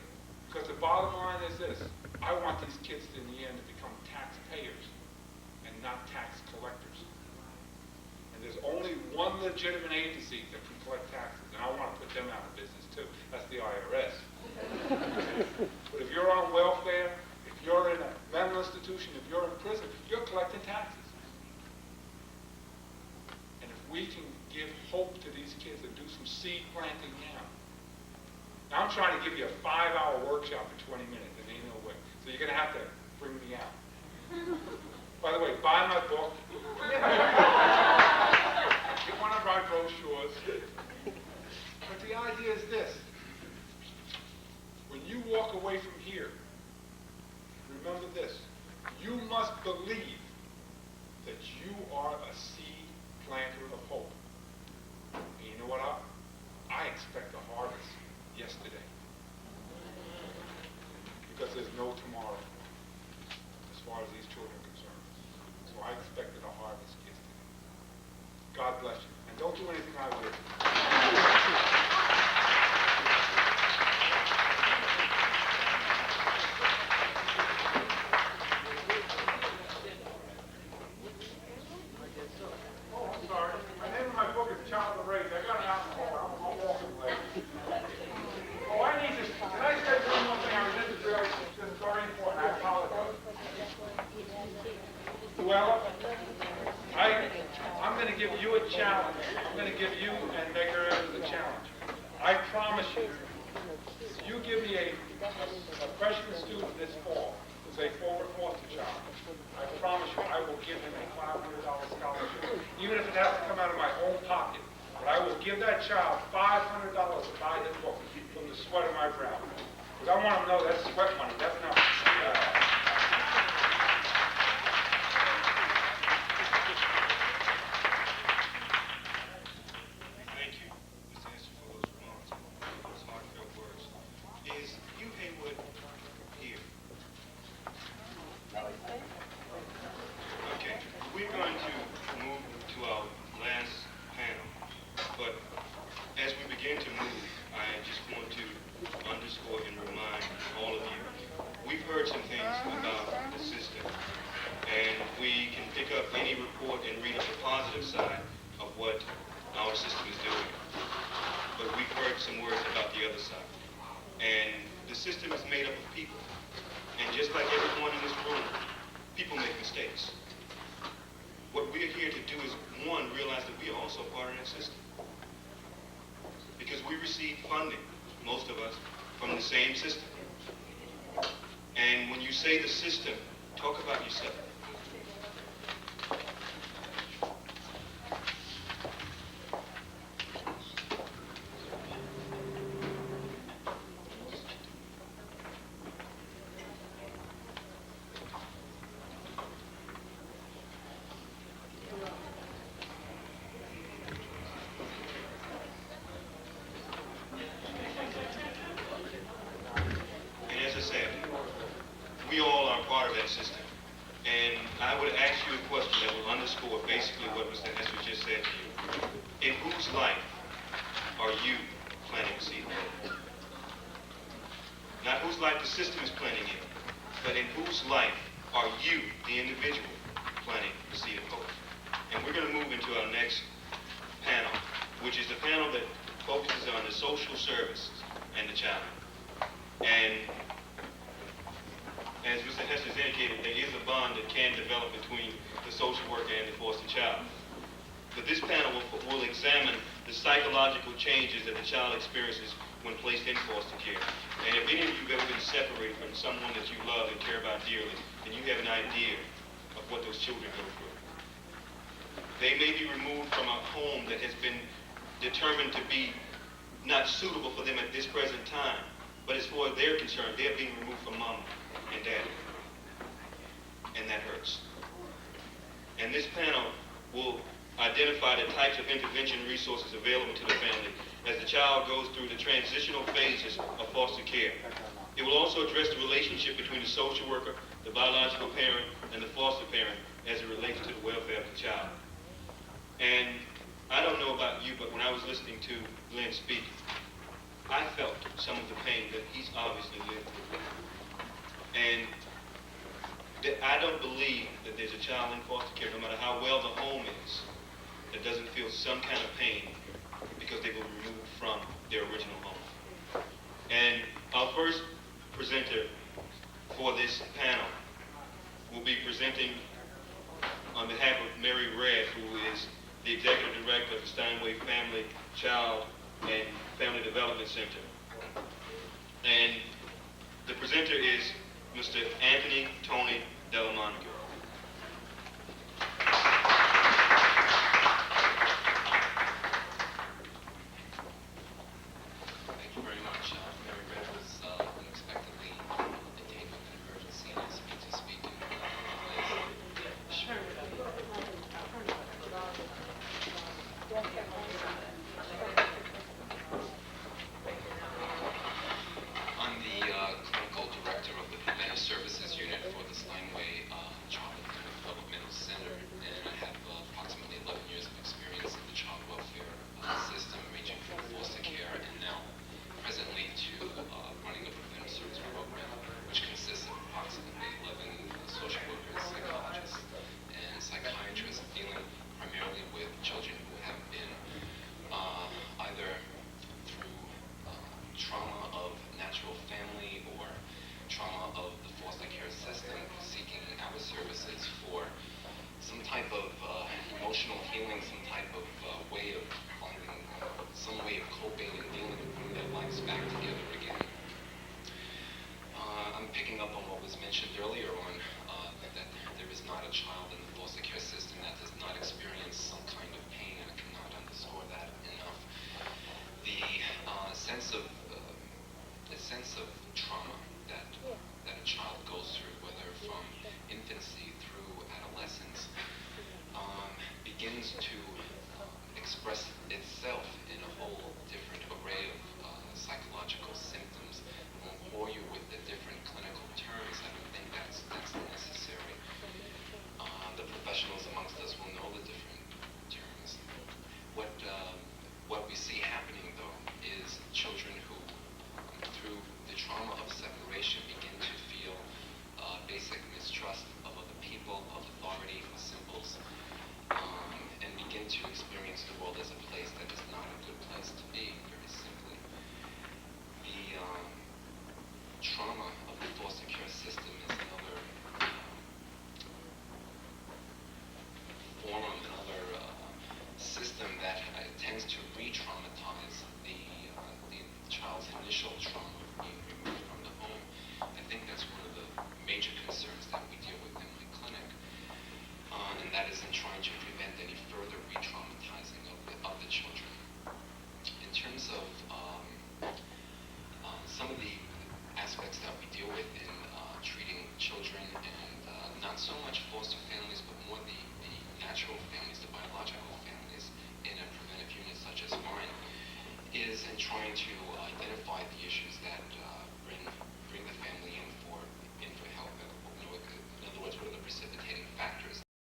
Because the bottom line is this. I want these kids in the end to become taxpayers and not tax collectors. And there's only one legitimate agency that can collect taxes, and I want to put them out of business too. That's the IRS. But if you're on welfare, if you're in a mental institution, if you're in prison, you're collecting taxes. And if we can give hope to these kids and do some seed planting now. Now I'm trying to give you a 5-hour workshop in 20 minutes, and ain't no way. So you're going to have to bring me out. By the way, buy my book. Get one of our brochures. But the idea is this. When you walk away from here, remember this. You must believe that you are a seed planter of hope. And you know what? I expect a harvest yesterday. Because there's no tomorrow as far as these children are concerned. So I expected a harvest yesterday. God bless you. And don't do anything I would. Well, I'm going to give you a challenge. I'm going to give you and Medgar Evers a challenge. I promise you, you give me a freshman student this fall who's a forward foster child. I promise you, I will give him a $500 scholarship, even if it has to come out of my own pocket. But I will give that child $500 to buy his book from the sweat of my brow. Because I want to know that's sweat money. That's not. Not whose life the system is planning in, but in whose life are you, the individual, planning to see opposed? And we're going to move into our next panel, which is the panel that focuses on the social services and the child. And as Mr. Hess has indicated, there is a bond that can develop between the social worker and the foster child. But this panel will examine the psychological changes that the child experiences when placed in foster care. And if any of you have ever been separated from someone that you love and care about dearly, then you have an idea of what those children go through. They may be removed from a home that has been determined to be not suitable for them at this present time. But as far as they're concerned, they're being removed from mom and dad. And that hurts. And this panel will identify the types of intervention resources available to the family as the child goes through the transitional phases of foster care. It will also address the relationship between the social worker, the biological parent, and the foster parent as it relates to the welfare of the child. And I don't know about you, but when I was listening to Glenn speak, I felt some of the pain that he's obviously lived through. And I don't believe that there's a child in foster care, no matter how well the home is, that doesn't feel some kind of pain because they were removed from their original home. And our first presenter for this panel will be presenting on behalf of Mary Red, who is the Executive Director of the Steinway Family, Child, and Family Development Center. And the presenter is Mr. Anthony Tony Delamonica. Thank you very much. Mary Red was unexpectedly detained with an emergency and asked me to speak in place. Sure. I'm the clinical director of the Managed Services Unit for the Steinway Child and Developmental Center, and I have approximately 11 years of experience in the child welfare system, ranging from foster care and now presently to running a preventive service program, which consists of approximately 11 social workers, psychologists, and psychiatrists dealing primarily with children who have been either through trauma of natural family or trauma of the foster care system, seeking our services for some type of emotional healing, some type of way of finding some way of coping and dealing with bringing their lives back together again. I'm picking up on what was mentioned earlier on, that there is not a child in the foster care system that does not experience some kind of pain, and I cannot underscore that enough. The sense of trauma that a child goes through, whether from infancy through adolescence, begins to express itself in a whole different array of psychological symptoms. I won't bore you with the different clinical terms. I don't think that's necessary. The professionals amongst us will know the different terms. What we see happening, though, is children who, through the trauma of separation, begin to feel basic mistrust of other people, of authority, of symbols, and begin to experience the world as a place that is not a good place to be, very simply. The trauma of the foster care system is another form, another system that tends to re-traumatize the child's initial trauma being removed from the home. I think that's one of the major concerns that we deal with in my clinic, and that is in trying to prevent any further re-traumatizing of the children. In terms of some of the aspects that we deal with in treating children, and not so much foster families, but more the natural families, the biological families in a preventive unit such as mine, is in trying to identify the issues that bring the family in